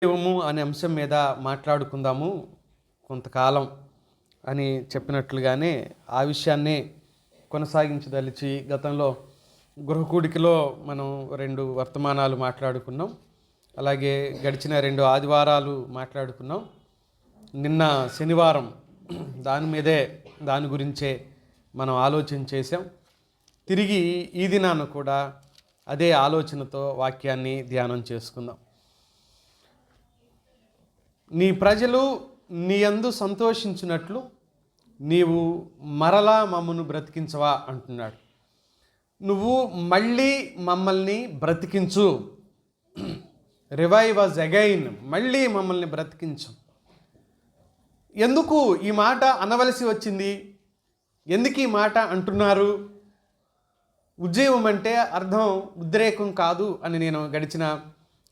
ఉద్యమము అనే అంశం మీద మాట్లాడుకుందాము కొంతకాలం అని చెప్పినట్లుగానే ఆ విషయాన్నే కొనసాగించదలిచి గతంలో గృహకూడికలో మనం 2 వర్తమానాలు మాట్లాడుకున్నాం. అలాగే గడిచిన 2 ఆదివారాలు మాట్లాడుకున్నాం. నిన్న శనివారం దాని గురించే మనం ఆలోచన చేసాం. తిరిగి ఈ దినాన కూడా అదే ఆలోచనతో వాక్యాన్ని ధ్యానం చేసుకుందాం. నీ ప్రజలు నీ యందు సంతోషించినట్లు నీవు మరలా మమ్మను బ్రతికించవా అంటున్నాడు. నువ్వు మళ్ళీ మమ్మల్ని బ్రతికించు, రివైవ్ అస్ అగైన్, మళ్ళీ మమ్మల్ని బ్రతికించు. ఎందుకు ఈ మాట అనవలసి వచ్చింది? ఎందుకు ఈ మాట అంటున్నారు? ఉజ్జీవం అంటే అర్థం ఉద్రేకం కాదు అని నేను గడిచిన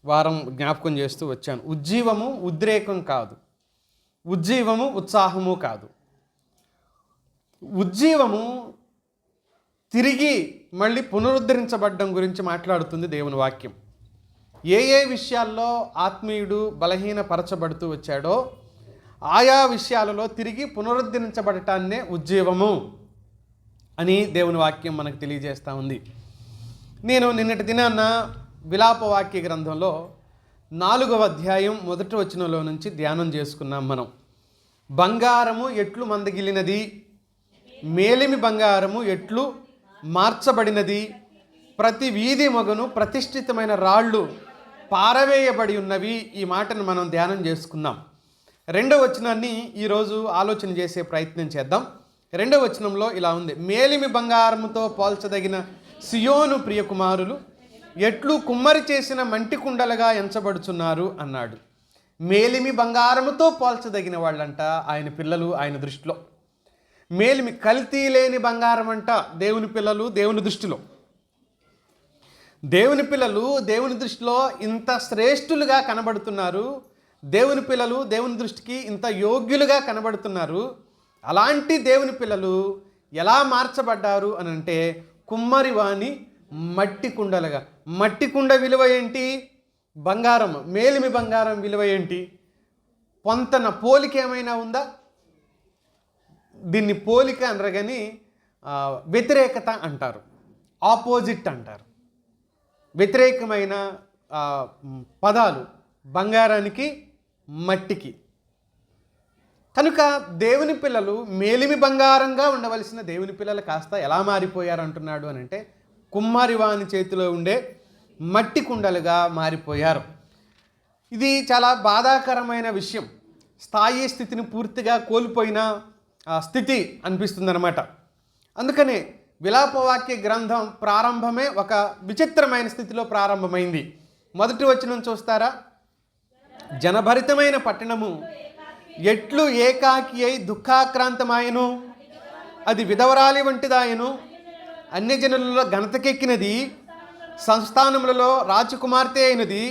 వారం జ్ఞాపకం చేస్తూ వచ్చాను. ఉజ్జీవము ఉద్రేకం కాదు, ఉజ్జీవము ఉత్సాహము కాదు. ఉజ్జీవము తిరిగి మళ్ళీ పునరుద్ధరించబడ్డం గురించి మాట్లాడుతుంది దేవుని వాక్యం. ఏ విషయాల్లో ఆత్మీయుడు బలహీనపరచబడుతూ వచ్చాడో ఆయా విషయాలలో తిరిగి పునరుద్ధరించబడటాన్నే ఉజ్జీవము అని దేవుని వాక్యం మనకు తెలియజేస్తూ ఉంది. నేను నిన్నటి దినాన్న విలాపవాక్య గ్రంథంలో 4వ అధ్యాయం 1వ వచనంలో నుంచి ధ్యానం చేసుకున్నాం మనం. బంగారము ఎట్లు మందగిలినది, మేలిమి బంగారము ఎట్లు మార్చబడినది, ప్రతి వీధి మొగను ప్రతిష్ఠితమైన రాళ్ళు పారవేయబడి ఉన్నవి. ఈ మాటను మనం ధ్యానం చేసుకున్నాం. 2వ వచనాన్ని ఈరోజు ఆలోచన చేసే ప్రయత్నం చేద్దాం. 2వ వచనంలో ఇలా ఉంది: మేలిమి బంగారముతో పోల్చదగిన సియోను ప్రియకుమారులు ఎట్లు కుమ్మరి చేసిన మంటి కుండలుగా ఎంచబడుచున్నారు అన్నాడు. మేలిమి బంగారముతో పోల్చదగిన వాళ్ళంట ఆయన పిల్లలు. ఆయన దృష్టిలో మేలిమి, కల్తీ లేని బంగారం అంట దేవుని పిల్లలు. దేవుని దృష్టిలో దేవుని పిల్లలు దేవుని దృష్టిలో ఇంత శ్రేష్ఠులుగా కనబడుతున్నారు. దేవుని పిల్లలు దేవుని దృష్టికి ఇంత యోగ్యులుగా కనబడుతున్నారు. అలాంటి దేవుని పిల్లలు ఎలా మార్చబడ్డారు అని అంటే కుమ్మరి వాణి మట్టి కుండలుగా. మట్టి కుండ విలువ ఏంటి? బంగారం. మేలిమి బంగారం విలువ ఏంటి? పొంతన పోలిక ఏమైనా ఉందా? దీన్ని పోలిక అనరు కానీ వ్యతిరేకత అంటారు, ఆపోజిట్ అంటారు. వ్యతిరేకమైన పదాలు బంగారానికి మట్టికి. కనుక దేవుని పిల్లలు మేలిమి బంగారంగా ఉండవలసిన దేవుని పిల్లలు కాస్త ఎలా మారిపోయారు అంటున్నాడు అని అంటే కుమ్మరి వాని చేతిలో ఉండే మట్టి కుండలుగా మారిపోయారు. ఇది చాలా బాధాకరమైన విషయం. స్థాయి స్థితిని పూర్తిగా కోల్పోయిన స్థితి అనిపిస్తుంది అన్నమాట. అందుకనే విలాపవాక్య గ్రంథం ప్రారంభమే ఒక విచిత్రమైన స్థితిలో ప్రారంభమైంది. 1వ వచనం చూస్తారా? జనభరితమైన పట్టణము ఎట్లు ఏకాకి అయి దుఃఖాక్రాంతమాయను, అది విధవరాలి వంటిదాయను, అన్యజనులలో ఘనతకెక్కినది, సంస్థానములలో రాజకుమార్తె అయినది,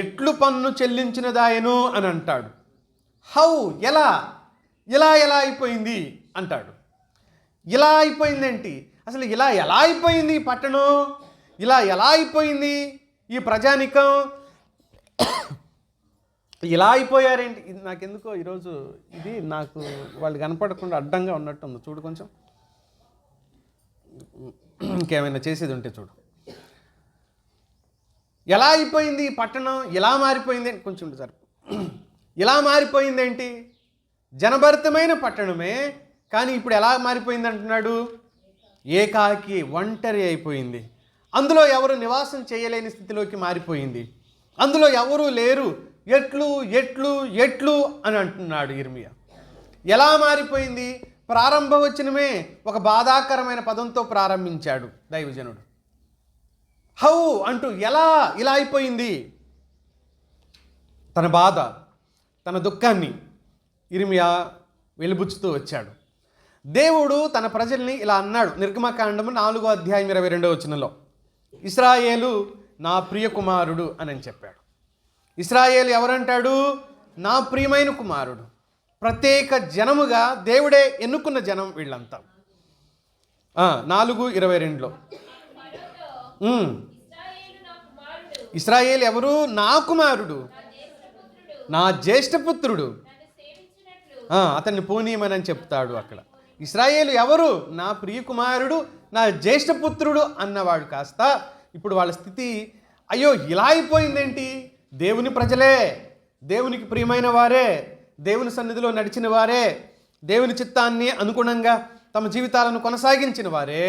ఎట్లు పన్ను చెల్లించినదాయను అని అంటాడు. హౌ, ఎలా ఎలా అయిపోయింది అంటాడు. ఇలా అయిపోయిందేంటి? అసలు ఇలా ఎలా అయిపోయింది ఈ పట్టణం? ఇలా ఎలా అయిపోయింది ఈ ప్రజానికం? ఇలా అయిపోయారేంటి? ఇది నాకెందుకో ఈరోజు నాకు వాళ్ళు కనపడకుండా అడ్డంగా ఉన్నట్టుంది. చూడు, కొంచెం ఇంకేమైనా చేసేది ఉంటే చూడు. ఎలా అయిపోయింది ఈ పట్టణం? ఎలా మారిపోయింది? కొంచెం సార్, ఇలా మారిపోయిందేంటి? జనభరితమైన పట్టణమే, కానీ ఇప్పుడు ఎలా మారిపోయింది అంటున్నాడు? ఏకాకి, ఒంటరి అయిపోయింది. అందులో ఎవరు నివాసం చేయలేని స్థితిలోకి మారిపోయింది. అందులో ఎవరూ లేరు. ఎట్లు ఎట్లు ఎట్లు అని అంటున్నాడు ఇర్మియా. ఎలా మారిపోయింది? ప్రారంభ వచనమే ఒక బాధాకరమైన పదంతో ప్రారంభించాడు దైవజనుడు. హౌ అంటూ ఇలా అయిపోయింది. తన బాధ, తన దుఃఖాన్ని ఇర్మియా వెలిబుచ్చుతూ వచ్చాడు. దేవుడు తన ప్రజల్ని ఇలా అన్నాడు. నిర్గమకాండము 4వ అధ్యాయం 22వ వచనంలో ఇశ్రాయేలు నా ప్రియ కుమారుడు అని చెప్పాడు. ఇశ్రాయేలు ఎవరంటాడు? నా ప్రియమైన కుమారుడు. ప్రత్యేక జనముగా దేవుడే ఎన్నుకున్న జనం వీళ్ళంతా. 4:22లో ఇశ్రాయేలు ఎవరు? నా కుమారుడు, నా జ్యేష్ఠపుత్రుడు అతన్ని పోనీయమని చెప్తాడు అక్కడ. ఇశ్రాయేలు ఎవరు? నా ప్రియకుమారుడు, నా జ్యేష్ఠపుత్రుడు అన్నవాడు కాస్త ఇప్పుడు వాళ్ళ స్థితి అయ్యో ఇలా అయిపోయిందేంటి? దేవుని ప్రజలే, దేవునికి ప్రియమైన వారే, దేవుని సన్నిధిలో నడిచిన వారే, దేవుని చిత్తాన్ని అనుగుణంగా తమ జీవితాలను కొనసాగించిన వారే,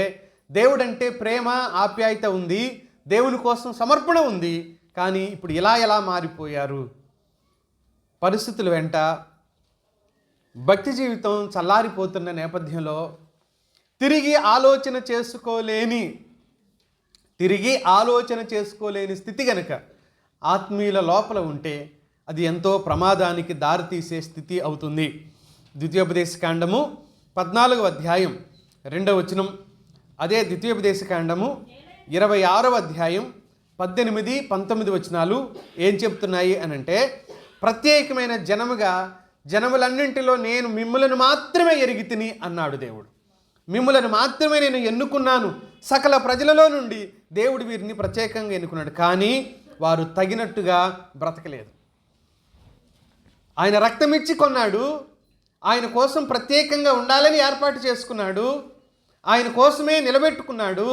దేవుడంటే ప్రేమ ఆప్యాయత ఉంది, దేవుని కోసం సమర్పణ ఉంది. కానీ ఇప్పుడు ఎలా మారిపోయారు? పరిస్థితుల వెంట భక్తి జీవితం చల్లారిపోతున్న నేపథ్యంలో తిరిగి ఆలోచన చేసుకోలేని స్థితి గనుక ఆత్మీయుల లోపల ఉంటే అది ఎంతో ప్రమాదానికి దారితీసే స్థితి అవుతుంది. ద్వితీయోపదేశకాండము 14వ అధ్యాయం 2వ వచనం, అదే ద్వితీయోపదేశకాండము 26వ అధ్యాయం 18, 19 వచనాలు ఏం చెప్తున్నాయి అనంటే, ప్రత్యేకమైన జనముగా జనములన్నింటిలో నేను మిమ్ములను మాత్రమే ఎరిగితిని అన్నాడు దేవుడు. మిమ్ములను మాత్రమే నేను ఎన్నుకున్నాను. సకల ప్రజలలో నుండి దేవుడు వీరిని ప్రత్యేకంగా ఎన్నుకున్నాడు. కానీ వారు తగినట్టుగా బ్రతకలేదు. ఆయన రక్తమిచ్చి కొన్నాడు, ఆయన కోసం ప్రత్యేకంగా ఉండాలని ఏర్పాటు చేసుకున్నాడు, ఆయన కోసమే నిలబెట్టుకున్నాడు.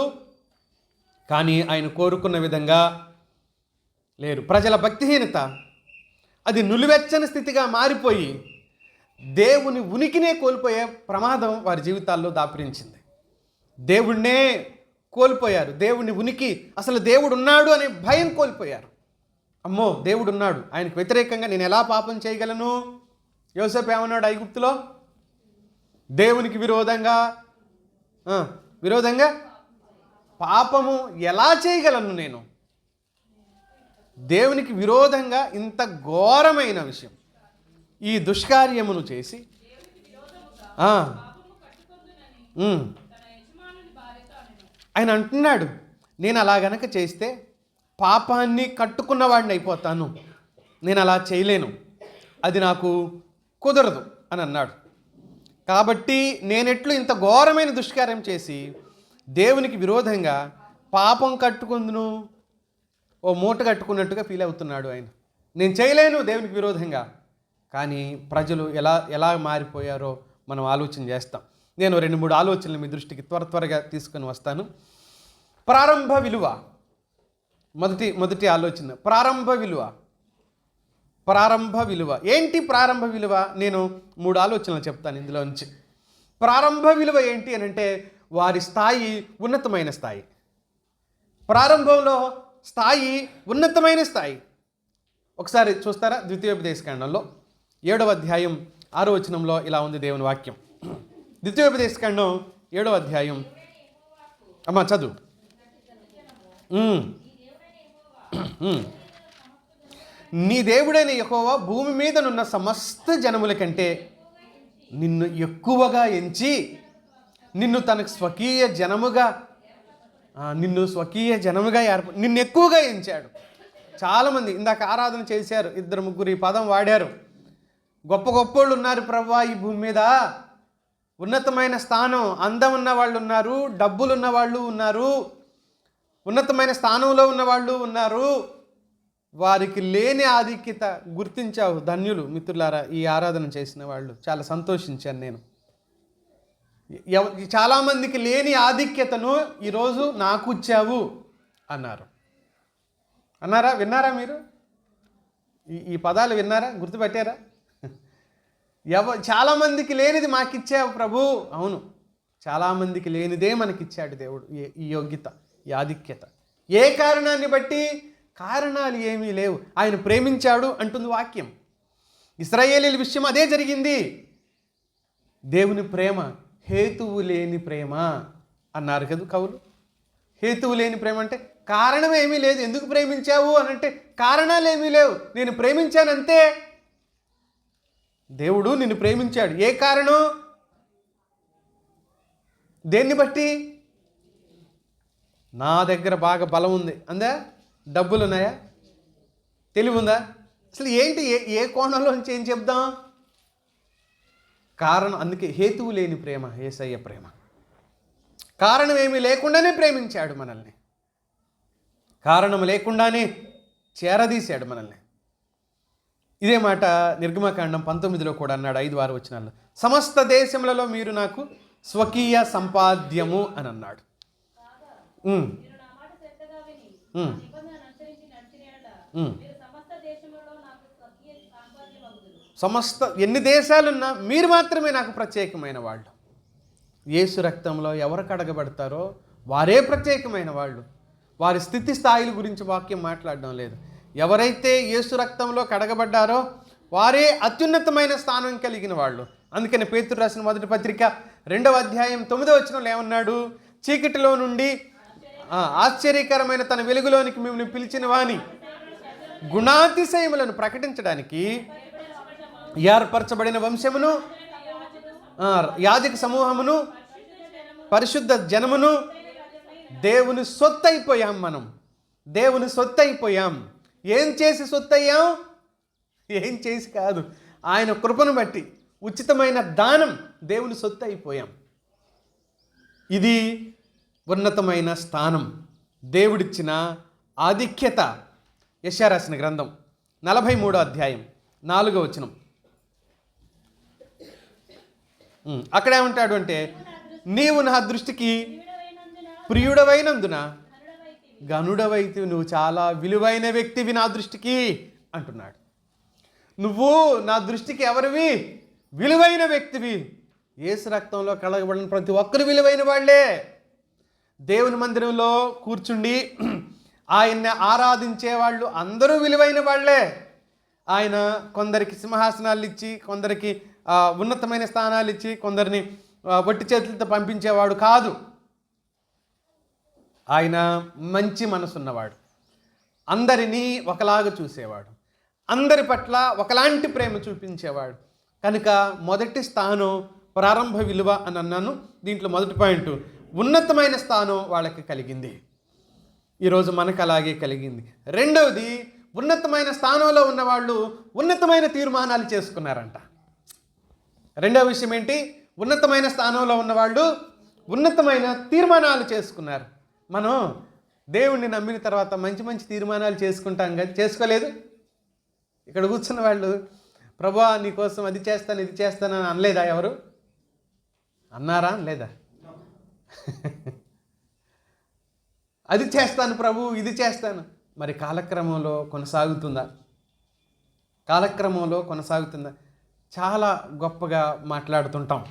కానీ ఆయన కోరుకున్న విధంగా లేరు. ప్రజల భక్తిహీనత అది నులివెచ్చని స్థితిగా మారిపోయి దేవుని ఉనికినే కోల్పోయే ప్రమాదం వారి జీవితాల్లో దాపురించింది. దేవుణ్ణే కోల్పోయారు. దేవుని ఉనికి, అసలు దేవుడు ఉన్నాడు అనే భయం కోల్పోయారు. అమ్మో దేవుడు ఉన్నాడు, ఆయనకు వ్యతిరేకంగా నేను ఎలా పాపం చేయగలను? యోసేపు ఏమన్నాడు ఐగుప్తులో? దేవునికి విరోధంగా పాపము ఎలా చేయగలను నేను? దేవునికి విరోధంగా ఇంత ఘోరమైన విషయం, ఈ దుష్కార్యమును చేసి ఆయన అంటున్నాడు, నేను అలా గనక చేస్తే పాపాన్ని కట్టుకున్నవాడిని అయిపోతాను, నేను అలా చేయలేను, అది నాకు కుదరదు అని అన్నాడు. కాబట్టి నేనెట్లు ఇంత ఘోరమైన దుష్కార్యం చేసి దేవునికి విరోధంగా పాపం కట్టుకుందును? ఓ మూట కట్టుకున్నట్టుగా ఫీల్ అవుతున్నాడు ఆయన. నేను చేయలేను దేవునికి విరోధంగా. కానీ ప్రజలు ఎలా మారిపోయారో మనం ఆలోచన చేస్తాం. నేను 2-3 ఆలోచనలు మీ దృష్టికి త్వరగా తీసుకొని వస్తాను. ప్రారంభ విలువ, మొదటి ఆలోచన ప్రారంభ విలువ ఏంటి? ప్రారంభ విలువ నేను 3 ఆలోచనలు చెప్తాను ఇందులో నుంచి. ప్రారంభ విలువ ఏంటి అని అంటే, వారి స్థాయి ఉన్నతమైన స్థాయి. ప్రారంభంలో స్థాయి ఉన్నతమైన స్థాయి. ఒకసారి చూస్తారా? ద్వితీయోపదేశకాండంలో 7వ అధ్యాయం 6వ వచనంలో ఇలా ఉంది దేవుని వాక్యం. ద్వితీయోపదేశకాండం 7వ అధ్యాయం, అమ్మా చదువు. నీ దేవుడైన యెహోవా భూమి మీదనున్న సమస్త జనముల కంటే నిన్ను ఎక్కువగా ఎంచి నిన్ను తనకు స్వకీయ జనముగా నిన్ను ఎక్కువగా ఎంచాడు. చాలామంది ఇందాక ఆరాధన చేశారు, 2-3 ఈ పదం వాడారు. గొప్పోళ్ళు ఉన్నారు ప్రభువా ఈ భూమి మీద, ఉన్నతమైన స్థానం, అందం ఉన్న వాళ్ళు ఉన్నారు, డబ్బులు ఉన్న వాళ్ళు ఉన్నారు, ఉన్నతమైన స్థానంలో ఉన్న వాళ్ళు ఉన్నారు. వారికి లేని ఆధిక్యత గుర్తించావు. ధన్యులు మిత్రులారా ఈ ఆరాధన చేసిన వాళ్ళు. చాలా సంతోషించాను నేను. చాలామందికి లేని ఆధిక్యతను ఈరోజు నాకు ఇచ్చావు అన్నారా? విన్నారా మీరు? ఈ పదాలు విన్నారా? గుర్తుపెట్టారా? చాలామందికి లేనిది మాకిచ్చావు ప్రభు. అవును, చాలామందికి లేనిదే మనకిచ్చాడు దేవుడు. ఈ యోగ్యత, ఈ ఆధిక్యత. ఏ కారణాన్ని బట్టి? కారణాలు ఏమీ లేవు. ఆయన ప్రేమించాడు అంటుంది వాక్యం. ఇశ్రాయేలీల విషయం అదే జరిగింది. దేవుని ప్రేమ హేతువు లేని ప్రేమ అన్నారు కదా కవులు. హేతువు లేని ప్రేమ అంటే కారణం ఏమీ లేదు. ఎందుకు ప్రేమించావు అని అంటే కారణాలు ఏమీ లేవు. నేను ప్రేమించానంతే. దేవుడు నిన్ను ప్రేమించాడు. ఏ కారణం? దేన్ని బట్టి? నా దగ్గర బాగా బలం ఉంది అందా? డబ్బులు ఉన్నాయా? తెలివి ఉందా? అసలు ఏంటి? ఏ కోణంలోంచి ఏం చెప్దాం? కారణం. అందుకే హేతువు లేని ప్రేమ యేసయ్య ప్రేమ. కారణం ఏమీ లేకుండానే ప్రేమించాడు మనల్ని. కారణం లేకుండానే చేరదీశాడు మనల్ని. ఇదే మాట నిర్గమకాండం 19లో కూడా అన్నాడు 5-6 వచనాల్లో. సమస్త దేశములలో మీరు నాకు స్వకీయ సంపాద్యము అని అన్నాడు. ఉమ్, ఉమ్, ఉమ్. ఎన్ని దేశాలున్నా మీరు మాత్రమే నాకు ప్రత్యేకమైన వాళ్ళు. యేసు రక్తంలో ఎవరు కడగబడతారో వారే ప్రత్యేకమైన వాళ్ళు. వారి స్థితి స్థాయిల గురించి వాక్యం మాట్లాడడం లేదు. ఎవరైతే యేసు రక్తంలో కడగబడ్డారో వారే అత్యున్నతమైన స్థానం కలిగిన వాళ్ళు. అందుకని పేతురు రాసిన మొదటి పత్రిక 2వ అధ్యాయం 9వ వచనంలో ఏమన్నాడు? చీకటిలో నుండి ఆశ్చర్యకరమైన తన వెలుగులోనికి మిమ్మల్ని పిలిచిన వాని గుణాతిశయములను ప్రకటించడానికి ఏర్పరచబడిన వంశమును, యాజక సమూహమును, పరిశుద్ధ జనమును, దేవుని సొత్తు అయిపోయాం. మనం దేవుని సొత్తు అయిపోయాం. ఏం చేసి సొత్తు అయ్యాం? ఏం చేసి కాదు, ఆయన కృపను బట్టి ఉచితమైన దానం దేవుని సొత్తు అయిపోయాం. ఇది ఉన్నతమైన స్థానం, దేవుడిచ్చిన ఆధిక్యత. యెషయా రాసిన గ్రంథం 43వ అధ్యాయం 4వ వచనం. అక్కడ ఏమంటాడు అంటే, నీవు నా దృష్టికి ప్రియుడవైనందున గనుడవైతే నువ్వు చాలా విలువైన వ్యక్తివి నా దృష్టికి అంటున్నాడు. నువ్వు నా దృష్టికి ఎవరివి? విలువైన వ్యక్తివి. యేసు రక్తంలో కడగబడిన ప్రతి ఒక్కరు విలువైన వాళ్ళే. దేవుని మందిరంలో కూర్చుండి ఆయన్ని ఆరాధించే వాళ్ళు అందరూ విలువైన వాళ్ళే. ఆయన కొందరికి సింహాసనాలు ఇచ్చి, కొందరికి ఉన్నతమైన స్థానాలు ఇచ్చి, కొందరిని వట్టి చేతులతో పంపించేవాడు కాదు. ఆయన మంచి మనసున్నవాడు, అందరినీ ఒకలాగా చూసేవాడు, అందరి పట్ల ఒకలాంటి ప్రేమ చూపించేవాడు. కనుక మొదటి స్థానం ప్రారంభ విలువ అని అన్నాను. దీంట్లో మొదటి పాయింట్ ఉన్నతమైన స్థానం వాళ్ళకి కలిగింది. ఈరోజు మనకు అలాగే కలిగింది. రెండవది, ఉన్నతమైన స్థానంలో ఉన్నవాళ్ళు ఉన్నతమైన తీర్మానాలు చేసుకున్నారంట. రెండవ విషయం ఏంటి? ఉన్నతమైన స్థానంలో ఉన్నవాళ్ళు ఉన్నతమైన తీర్మానాలు చేసుకున్నారు. మనం దేవుణ్ణి నమ్మిన తర్వాత మంచి మంచి తీర్మానాలు చేసుకుంటాం కదా, చేసుకోలేదు? ఇక్కడ కూర్చున్న వాళ్ళు ప్రభువా నీకోసం అది చేస్తాను ఇది చేస్తాను అని అనలేదా? ఎవరు అన్నారా? లేదా? అది చేస్తాను ప్రభు, ఇది చేస్తాను. మరి కాలక్రమంలో కొనసాగుతుందా? కాలక్రమంలో కొనసాగుతుందా? చాలా గొప్పగా మాట్లాడుతుంటాం.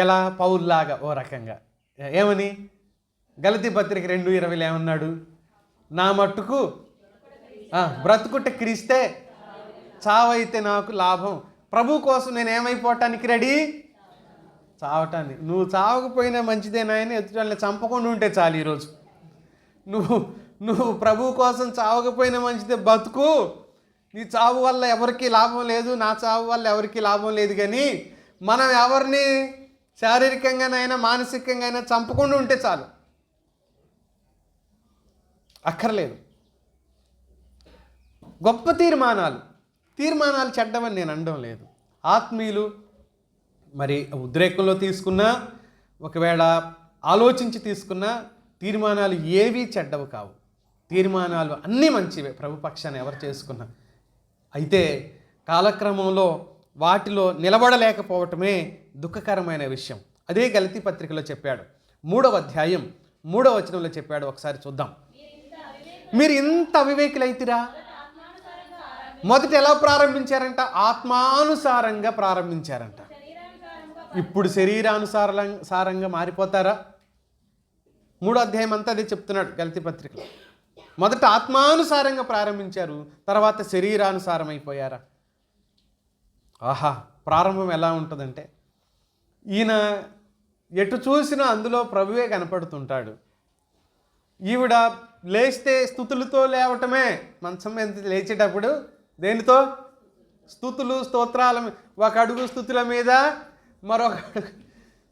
ఎలా? పౌల్లాగా ఓ రకంగా. ఏమని? గలతీ పత్రిక 2:20 ఏమన్నాడు? నా మట్టుకు బ్రతుకుట క్రీస్తే, చావైతే నాకు లాభం. ప్రభు కోసం నేను ఏమైపోవటానికి రెడీ? చావటాన్ని. నువ్వు చావకపోయినా మంచిదేనాయని ఎదుటి చంపకుండా ఉంటే చాలు. ఈరోజు నువ్వు ప్రభు కోసం చావకపోయినా మంచిదే, బతుకు. నీ చావు వల్ల ఎవరికి లాభం లేదు, నా చావు వల్ల ఎవరికి లాభం లేదు. కానీ మనం ఎవరిని శారీరకంగానైనా మానసికంగా చంపకుండా ఉంటే చాలు, అక్కర్లేదు. గొప్ప తీర్మానాలు చెడ్డమని నేను అనడం లేదు. ఆత్మీయులు మరి ఉద్రేకంలో తీసుకున్నా, ఒకవేళ ఆలోచించి తీసుకున్నా తీర్మానాలు ఏవీ చెడ్డవు కావు. తీర్మానాలు అన్నీ మంచివే ప్రభు పక్షాన్ని ఎవరు చేసుకున్నా. అయితే కాలక్రమంలో వాటిలో నిలబడలేకపోవటమే దుఃఖకరమైన విషయం. అదే గలతీ పత్రికలో చెప్పాడు. 3వ అధ్యాయం 3వ వచనంలో చెప్పాడు. ఒకసారి చూద్దాం. మీరు ఇంత అవివేకులైతిరా. మొదట ఎలా ప్రారంభించారంట? ఆత్మానుసారంగా ప్రారంభించారంట. ఇప్పుడు శరీరానుసారంగా మారిపోతారా? 3వ అధ్యాయం అంతా అదే చెప్తున్నాడు గలతీ పత్రికలో. మొదట ఆత్మానుసారంగా ప్రారంభించారు, తర్వాత శరీరానుసారం అయిపోయారా? ఆహా, ప్రారంభం ఎలా ఉంటుందంటే, ఈయన ఎటు చూసినా అందులో ప్రభువే కనపడుతుంటాడు. ఈవిడ లేస్తే స్తుతులతో లేవటమే. మంచం మీద లేచేటప్పుడు దేనితో? స్తుతులు స్తోత్రాల మీద. ఒక అడుగు స్తుతుల మీద, మరొక అడుగు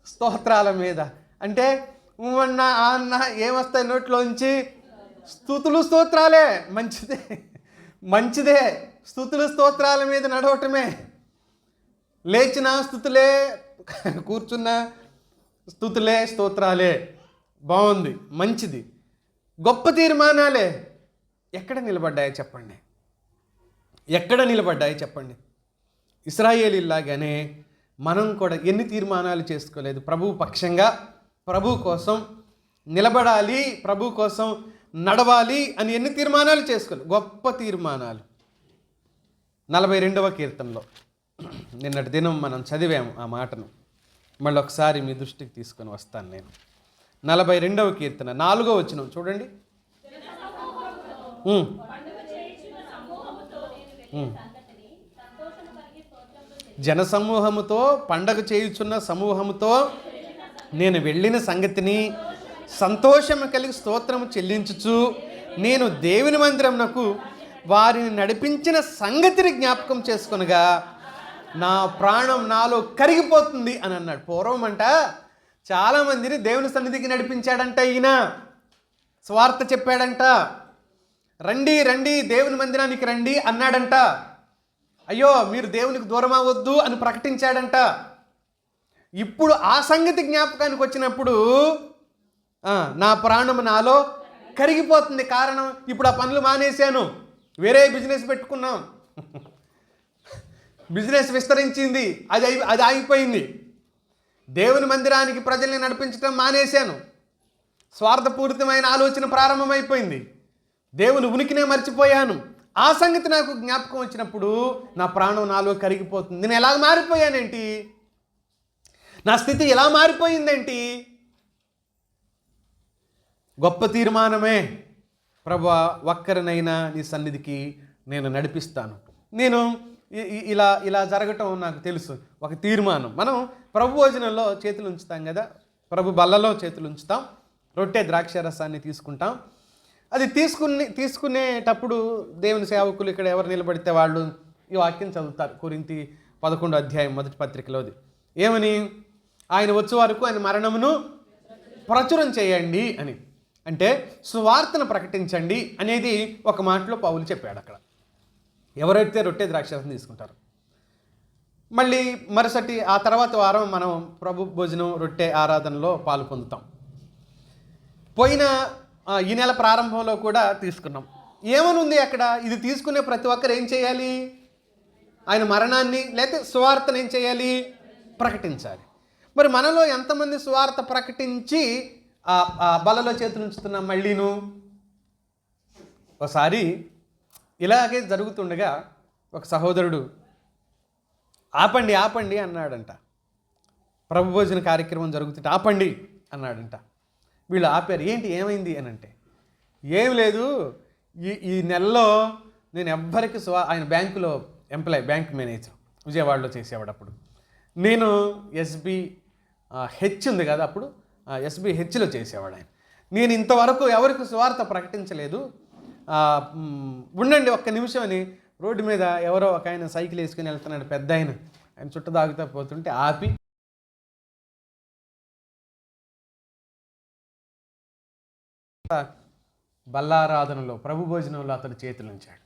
స్తోత్రాల మీద. అంటే అన్న అన్న ఏమొస్తాయి నోట్లోంచి? స్తుతులు స్తోత్రాలే. మంచిదే. స్తుతులు స్తోత్రాల మీద నడవటమే. లేచిన స్తుతులే, కూర్చున్న స్తుతులే, స్తోత్రాలే. బాగుంది, మంచిది. గొప్ప తీర్మానాలే ఎక్కడ నిలబడ్డాయో చెప్పండి. ఎక్కడ నిలబడ్డాయి చెప్పండి? ఇశ్రాయేలీలాగానే మనం కూడా ఎన్ని తీర్మానాలు చేసుకోలేదు? ప్రభువు పక్షంగా, ప్రభు కోసం నిలబడాలి, ప్రభు కోసం నడవాలి అని ఎన్ని తీర్మానాలు చేసుకోలేదు? గొప్ప తీర్మానాలు. 42వ కీర్తనలో నిన్నటి దినం మనం చదివాము ఆ మాటను. మళ్ళీ ఒకసారి మీ దృష్టికి తీసుకొని వస్తాను నేను. 42వ కీర్తన 4వ వచనం చూడండి. జనసమూహముతో పండగ చేయుచున్న సమూహముతో నేను వెళ్ళిన సంగతిని సంతోషము కలిగి స్తోత్రము చెల్లించుచు నేను దేవుని మందిరమునకు వారిని నడిపించిన సంగతిని జ్ఞాపకం చేసుకొనగా నా ప్రాణం నాలో కరిగిపోతుంది అని అన్నాడు. పూర్వం అంట చాలామందిని దేవుని సన్నిధికి నడిపించాడంట ఈయన. స్వార్థ చెప్పాడంట. రండి రండి దేవుని మందిరానికి రండి అన్నాడంట. అయ్యో మీరు దేవునికి దూరం అవ్వద్దు అని ప్రకటించాడంట. ఇప్పుడు ఆ సంగతి జ్ఞాపకానికి వచ్చినప్పుడు నా ప్రాణం నాలో కరిగిపోతుంది. కారణం, ఇప్పుడు ఆ పనులు మానేశాను, వేరే బిజినెస్ పెట్టుకున్నాం, బిజినెస్ విస్తరించింది, అది ఆగిపోయింది. దేవుని మందిరానికి ప్రజల్ని నడిపించడం మానేశాను, స్వార్థపూరితమైన ఆలోచన ప్రారంభమైపోయింది, దేవుని ఉనికినే మర్చిపోయాను. ఆ సంగతి నాకు జ్ఞాపకం వచ్చినప్పుడు నా ప్రాణం నాలో కరిగిపోతుంది. నేను ఎలా మారిపోయానేంటి? నా స్థితి ఎలా మారిపోయిందేంటి? గొప్ప తీర్మానమే, ప్రభువా ఒక్కరినైనా నీ సన్నిధికి నేను నడిపిస్తాను. నేను ఇలా జరగటం నాకు తెలుసు. ఒక తీర్మానం. మనం ప్రభు భోజనంలో చేతులు ఉంచుతాం కదా, ప్రభు బల్లలో చేతులు ఉంచుతాం, రొట్టె ద్రాక్ష రసాన్ని తీసుకుంటాం. అది తీసుకునేటప్పుడు దేవుని సేవకులు ఇక్కడ ఎవరు నిలబడితే వాళ్ళు ఈ వాక్యం చదువుతారు. కొరింథీ 11వ అధ్యాయం 1వ పత్రికలోది. ఏమని? ఆయన వచ్చే వరకు ఆయన మరణమును ప్రచురం చేయండి అని. అంటే సువార్తను ప్రకటించండి అనేది ఒక మాటలో పౌలు చెప్పాడు అక్కడ. ఎవరైతే రొట్టె ద్రాక్షరసం తీసుకుంటారు, మళ్ళీ ఆ తర్వాత వారం మనం ప్రభు భోజనం రొట్టె ఆరాధనలో పాలు పొందుతాం. పోయిన ఈ నెల ప్రారంభంలో కూడా తీసుకున్నాం. ఏమనుంది అక్కడ? ఇది తీసుకునే ప్రతి ఒక్కరు ఏం చేయాలి? ఆయన మరణాన్ని లేకపోతే సువార్తను ఏం చేయాలి? ప్రకటించాలి. మరి మనలో ఎంతమంది సువార్త ప్రకటించి బలలో చేతులు ఉంచుతున్నాం? మళ్ళీను ఒకసారి ఇలాగే జరుగుతుండగా ఒక సహోదరుడు ఆపండి ఆపండి అన్నాడంట. ప్రభు భోజన కార్యక్రమం జరుగుతుంటే ఆపండి అన్నాడంట. వీళ్ళు ఆపారు. ఏంటి ఏమైంది అని అంటే, ఏం లేదు, ఈ నెలలో నేను ఎవ్వరికి ఆయన బ్యాంకులో ఎంప్లాయ్, బ్యాంక్ మేనేజర్, విజయవాడలో చేసేవాడు. అప్పుడు నేను ఎస్బీ హెచ్ ఉంది కదా, అప్పుడు ఎస్బీ హెచ్లో చేసేవాడు ఆయన. నేను ఇంతవరకు ఎవరికి సువార్త ప్రకటించలేదు, ఉండండి ఒక్క నిమిషం అని రోడ్డు మీద ఎవరో ఒక ఆయన సైకిల్ వేసుకుని వెళ్తున్నాడు, పెద్ద ఆయన చుట్టూ తాగుతూ పోతుంటే ఆపి బల్లారాధనలో ప్రభు భోజనంలో అతడు చేతులు ఉంచాడు.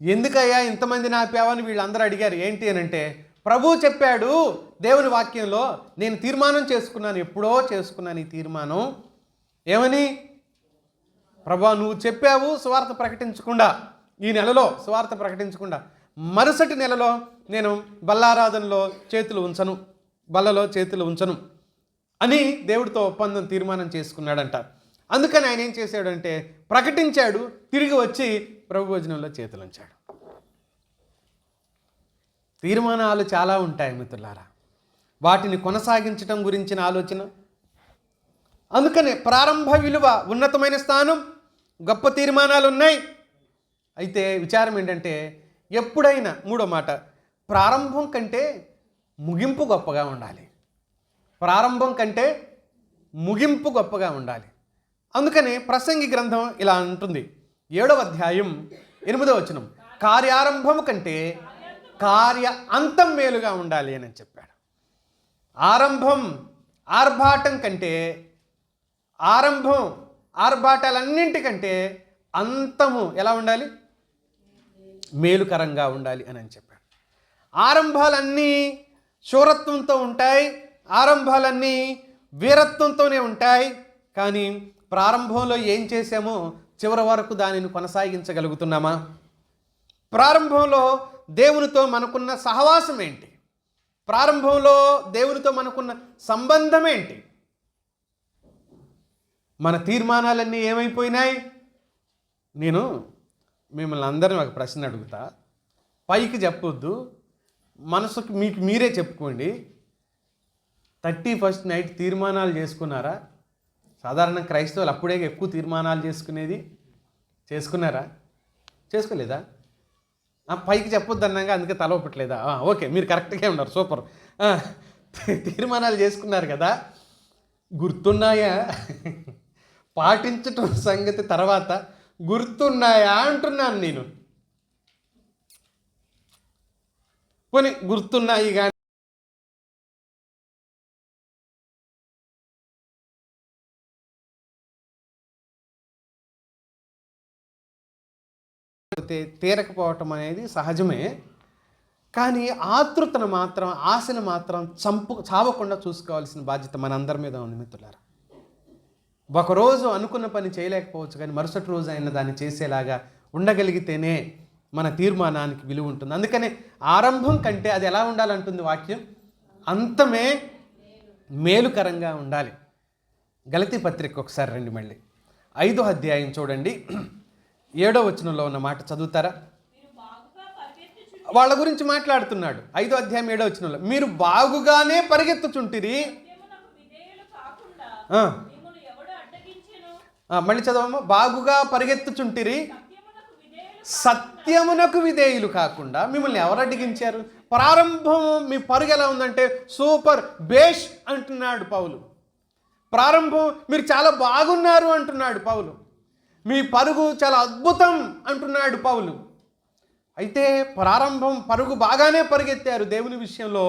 ఎందుకయ్యా ఇంతమందిని ఆపావని వీళ్ళందరూ అడిగారు. ఏంటి అని అంటే, ప్రభు చెప్పాడు దేవుని వాక్యంలో, నేను తీర్మానం చేసుకున్నాను, ఎప్పుడో చేసుకున్నాను ఈ తీర్మానం. ఏమని? ప్రభా నువ్వు చెప్పావు సువార్త ప్రకటించకుండా, ఈ నెలలో సువార్త ప్రకటించకుండా మరుసటి నెలలో నేను బల్లారాధనలో చేతులు ఉంచను, బల్లలో చేతులు ఉంచను అని దేవుడితో ఒప్పందం తీర్మానం చేసుకున్నాడంట. అందుకని ఆయన ఏం చేశాడంటే ప్రకటించాడు, తిరిగి వచ్చి ప్రభు భోజనంలో చేతులు ఉంచాడు. తీర్మానాలు చాలా ఉంటాయి మిత్రులారా, వాటిని కొనసాగించడం గురించిన ఆలోచన. అందుకనే ప్రారంభ విలువ, ఉన్నతమైన స్థానం, గొప్ప తీర్మానాలు ఉన్నాయి. అయితే విచారం ఏంటంటే, ఎప్పుడైనా మూడో మాట, ప్రారంభం కంటే ముగింపు గొప్పగా ఉండాలి. ప్రారంభం కంటే ముగింపు గొప్పగా ఉండాలి. అందుకని ప్రసంగి గ్రంథం ఇలా అంటుంది, 7వ అధ్యాయం 8వ వచనం, కార్యారంభము కంటే కార్య అంతం మేలుగా ఉండాలి అని చెప్పాడు. ఆరంభం ఆర్భాటం కంటే, ఆర్భాటాలన్నింటికంటే అంతము ఎలా ఉండాలి? మేలుకరంగా ఉండాలి అని చెప్పాడు. ఆరంభాలన్నీ శూరత్వంతో ఉంటాయి, ఆరంభాలన్నీ వీరత్వంతోనే ఉంటాయి. కానీ ప్రారంభంలో ఏం చేశామో చివరి వరకు దానిని కొనసాగించగలుగుతున్నామా? ప్రారంభంలో దేవునితో మనకున్న సహవాసం ఏంటి? ప్రారంభంలో దేవునితో మనకున్న సంబంధం ఏంటి? మన తీర్మానాలన్నీ ఏమైపోయినాయి? నేను మిమ్మల్ని అందరినీ ఒక ప్రశ్న అడుగుతా, పైకి చెప్పొద్దు, మనసుకు మీకు మీరే చెప్పుకోండి. 31st నైట్ తీర్మానాలు చేసుకున్నారా? సాధారణ క్రైస్తవులు అప్పుడే ఎక్కువ తీర్మానాలు చేసుకున్నారా? చేసుకోలేదా? పైకి చెప్పొద్దు అన్నాగా అందుకే తల ఒప్పట్లేదా? ఓకే, మీరు కరెక్ట్గా ఉన్నారు, సూపర్. తీర్మానాలు చేసుకున్నారు కదా, గుర్తున్నాయా? పాటించటం సంగతి తర్వాత, గుర్తున్నాయా అంటున్నాను నేను. పోనీ గుర్తున్నాయి కానీ తీరకపోవటం అనేది సహజమే. కానీ ఆతృతను మాత్రం, ఆశను మాత్రం చావకుండా చూసుకోవాల్సిన బాధ్యత మనందరి మీద ఉంది మిత్రులారా. ఒకరోజు అనుకున్న పని చేయలేకపోవచ్చు, కానీ మరుసటి రోజు అయిన దాన్ని చేసేలాగా ఉండగలిగితేనే మన తీర్మానానికి విలువ ఉంటుంది. అందుకనే ఆరంభం కంటే అది ఎలా ఉండాలంటుంది వాక్యం, అంతమే మేలుకరంగా ఉండాలి. గలతీ పత్రిక ఒకసారి రండి, మళ్ళీ 5వ అధ్యాయం చూడండి, 7వ వచనంలో ఉన్న మాట చదువుతారా? వాళ్ళ గురించి మాట్లాడుతున్నాడు. 5వ అధ్యాయం 7వ వచనంలో, మీరు బాగుగానే పరిగెత్తుచుంటిరి. మళ్ళీ చదవమ్మా. బాగుగా పరిగెత్తుచుంటిరి, సత్యమునకు విధేయులు కాకుండా మిమ్మల్ని ఎవరు అడ్డగించారు? ప్రారంభం మీ పరుగు ఎలా ఉందంటే సూపర్ బేష్ అంటున్నాడు పౌలు. ప్రారంభం మీరు చాలా బాగున్నారు అంటున్నాడు పౌలు. మీ పరుగు చాలా అద్భుతం అంటున్నాడు పౌలు. అయితే పరుగు బాగానే పరిగెత్తారు దేవుని విషయంలో.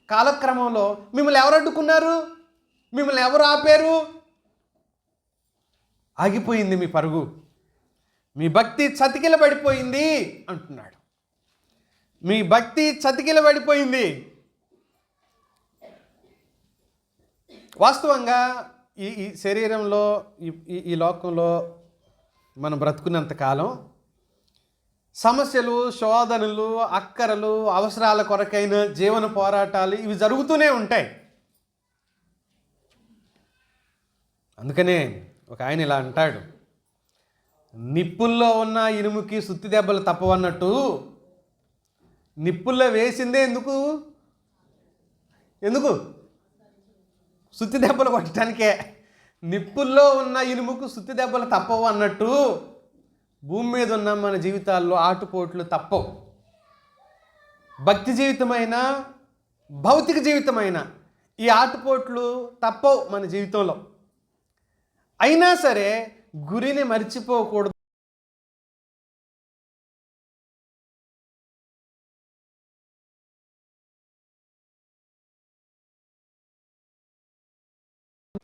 కాలక్రమంలో మిమ్మల్ని ఎవరు అడ్డుకున్నారు? మిమ్మల్ని ఎవరు ఆపారు? ఆగిపోయింది మీ పరుగు, మీ భక్తి చతికిలబడిపోయింది అంటున్నాడు. మీ భక్తి చతికిలబడిపోయింది. వాస్తవంగా ఈ శరీరంలో, ఈ లోకంలో మనం బ్రతుకున్నంత కాలం సమస్యలు, శోధనలు, అక్కరలు, అవసరాల కొరకైన జీవన పోరాటాలు ఇవి జరుగుతూనే ఉంటాయి. అందుకనే ఒక ఆయన ఇలా అంటాడు, నిప్పుల్లో ఉన్న ఇనుముకి సుత్తి దెబ్బలు తప్పవన్నట్టు, నిప్పుల్లో వేసిందే ఎందుకు సుత్తి దెబ్బలు కొట్టడానికే. నిప్పుల్లో ఉన్న ఇనుముకు సుత్తి దెబ్బలు తప్పవు అన్నట్టు భూమి మీద ఉన్న మన జీవితాల్లో ఆటుపోట్లు తప్పవు. భక్తి జీవితమైన, భౌతిక జీవితమైన ఈ ఆటుపోట్లు తప్పవు మన జీవితంలో. అయినా సరే గురిని మర్చిపోకూడదు.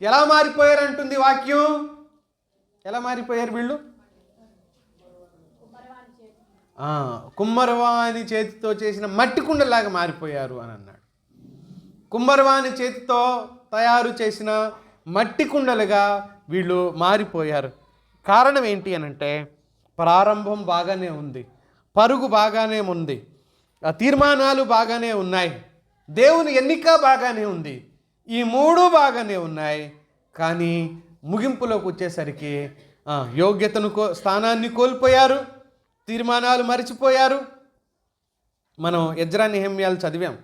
ఎలా మారిపోయారు అంటుంది వాక్యం. ఎలా మారిపోయారు వీళ్ళు? కుమ్మరవాని చేతితో చేసిన మట్టి కుండలాగా మారిపోయారు అని అన్నాడు. కుమ్మరవాని చేతితో తయారు చేసిన మట్టి కుండలుగా వీళ్ళు మారిపోయారు. కారణం ఏంటి అనంటే ప్రారంభం బాగానే ఉంది, పరుగు బాగానే ఉంది, తీర్మానాలు బాగానే ఉన్నాయి, దేవుని ఎన్నిక బాగానే ఉంది, ఈ మూడు బాగానే ఉన్నాయి. కానీ ముగింపులోకి వచ్చేసరికి యోగ్యతను స్థానాన్ని కోల్పోయారు, తీర్మానాలు మరిచిపోయారు. మనం ఎజ్రా నెహెమ్యాలు చదివాం,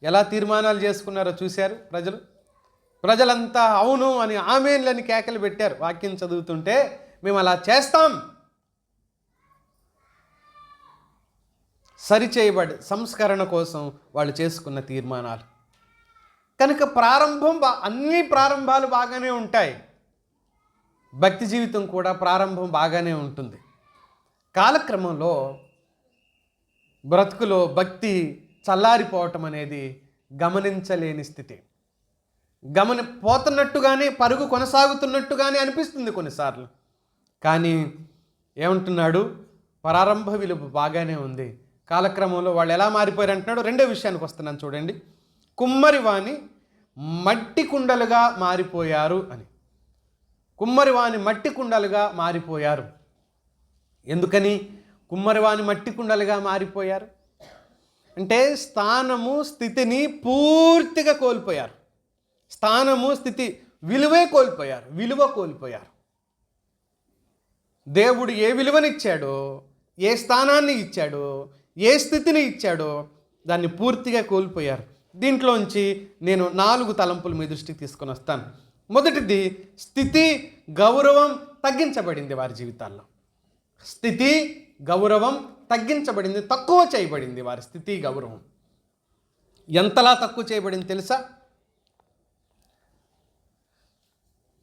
ఎలా తీర్మానాలు చేసుకున్నారో చూశారు. ప్రజలంతా అవును అని ఆమేన్లని కేకలు పెట్టారు. వాక్యం చదువుతుంటే మేము అలా చేస్తాం. సరిచేయబడి సంస్కరణ కోసం వాళ్ళు చేసుకున్న తీర్మానాలు. కనుక అన్ని ప్రారంభాలు బాగానే ఉంటాయి. భక్తి జీవితం కూడా ప్రారంభం బాగానే ఉంటుంది. కాలక్రమంలో బ్రతుకులో భక్తి చల్లారిపోవటం అనేది గమనించలేని స్థితి. పోతున్నట్టుగానే, పరుగు కొనసాగుతున్నట్టుగానే అనిపిస్తుంది కొన్నిసార్లు. కానీ ఏమంటున్నాడు? ప్రారంభ విలువ బాగానే ఉంది. కాలక్రమంలో వాళ్ళు ఎలా మారిపోయారు అంటున్నాడు. రెండో విషయానికి వస్తున్నాను చూడండి. కుమ్మరివాని మట్టి కుండలుగా మారిపోయారు అని. కుమ్మరివాని మట్టి కుండలుగా మారిపోయారు. ఎందుకని? కుమ్మరివాని మట్టి కుండలుగా మారిపోయారు. అంటే స్థానము స్థితిని పూర్తిగా కోల్పోయారు. స్థానము స్థితి విలువ కోల్పోయారు. దేవుడు ఏ విలువనిచ్చాడో, ఏ స్థానాన్ని ఇచ్చాడో, ఏ స్థితిని ఇచ్చాడో దాన్ని పూర్తిగా కోల్పోయారు. దీంట్లోంచి నేను 4 తలంపులు మీ దృష్టికి తీసుకొని వస్తాను. మొదటిది, స్థితి గౌరవం తగ్గించబడింది వారి జీవితాల్లో. స్థితి గౌరవం తగ్గించబడింది, తక్కువ చేయబడింది వారి స్థితి గౌరవం. ఎంతలా తక్కువ చేయబడింది తెలుసా?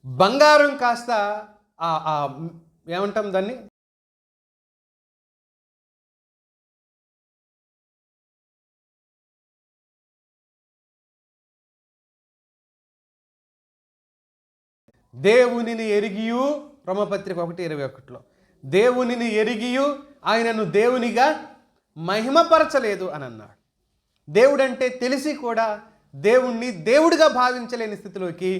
బంగారం కాస్త ఏమంటాం దాన్ని, దేవునిని ఎరిగియు, రోమపత్రిక 1:21లో దేవునిని ఎరిగియు ఆయనను దేవునిగా మహిమపరచలేదు అని అన్నాడు. దేవుడంటే తెలిసి కూడా దేవుణ్ణి దేవుడిగా భావించలేని స్థితిలోకి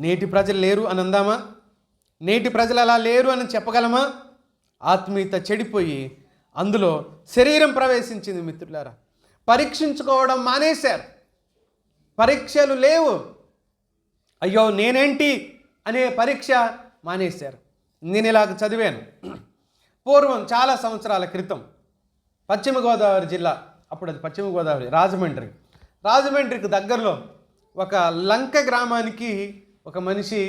నేటి ప్రజలు లేరు అని అందామా? నేటి ప్రజలు అలా లేరు అని చెప్పగలమా? ఆత్మీయత చెడిపోయి అందులో శరీరం ప్రవేశించింది. మిత్రులారా, పరీక్షించుకోవడం మానేశారు. పరీక్షలు లేవు. అయ్యో నేనేంటి అనే పరీక్ష మానేశారు. నేను ఇలాగ చదివాను. పూర్వం చాలా సంవత్సరాల క్రితం పశ్చిమ గోదావరి జిల్లా, అప్పుడు అది పశ్చిమ గోదావరి, రాజమండ్రికి దగ్గరలో ఒక లంక గ్రామానికి ఒక మనిషి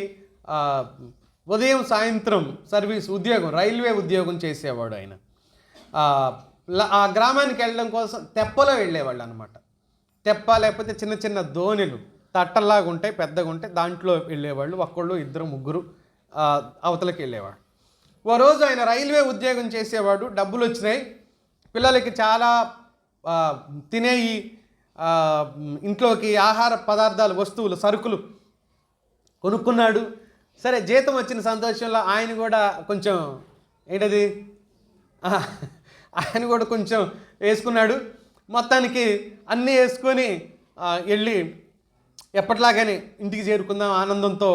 ఉదయం సాయంత్రం సర్వీస్ ఉద్యోగం, రైల్వే ఉద్యోగం చేసేవాడు. ఆయన ఆ గ్రామానికి వెళ్ళడం కోసం తెప్పలో వెళ్ళేవాళ్ళు అనమాట. తెప్ప లేకపోతే చిన్న చిన్న దోణిలు తట్టల్లాగా ఉంటాయి, పెద్దగా ఉంటాయి, దాంట్లో వెళ్ళేవాళ్ళు. ఒక్కళ్ళు ఇద్దరు ముగ్గురు అవతలకి వెళ్ళేవాడు. ఓ రోజు ఆయన రైల్వే ఉద్యోగం చేసేవాడు, డబ్బులు వచ్చినాయి, పిల్లలకి చాలా తినేయి, ఇంట్లోకి ఆహార పదార్థాలు, వస్తువులు, సరుకులు కొనుక్కున్నాడు. సరే, జీతం వచ్చిన సంతోషంలో ఆయన కూడా కొంచెం ఆయన కూడా కొంచెం వేసుకున్నాడు. మొత్తానికి అన్నీ వేసుకొని వెళ్ళి ఎప్పటిలాగానే ఇంటికి చేరుకుందాం ఆనందంతో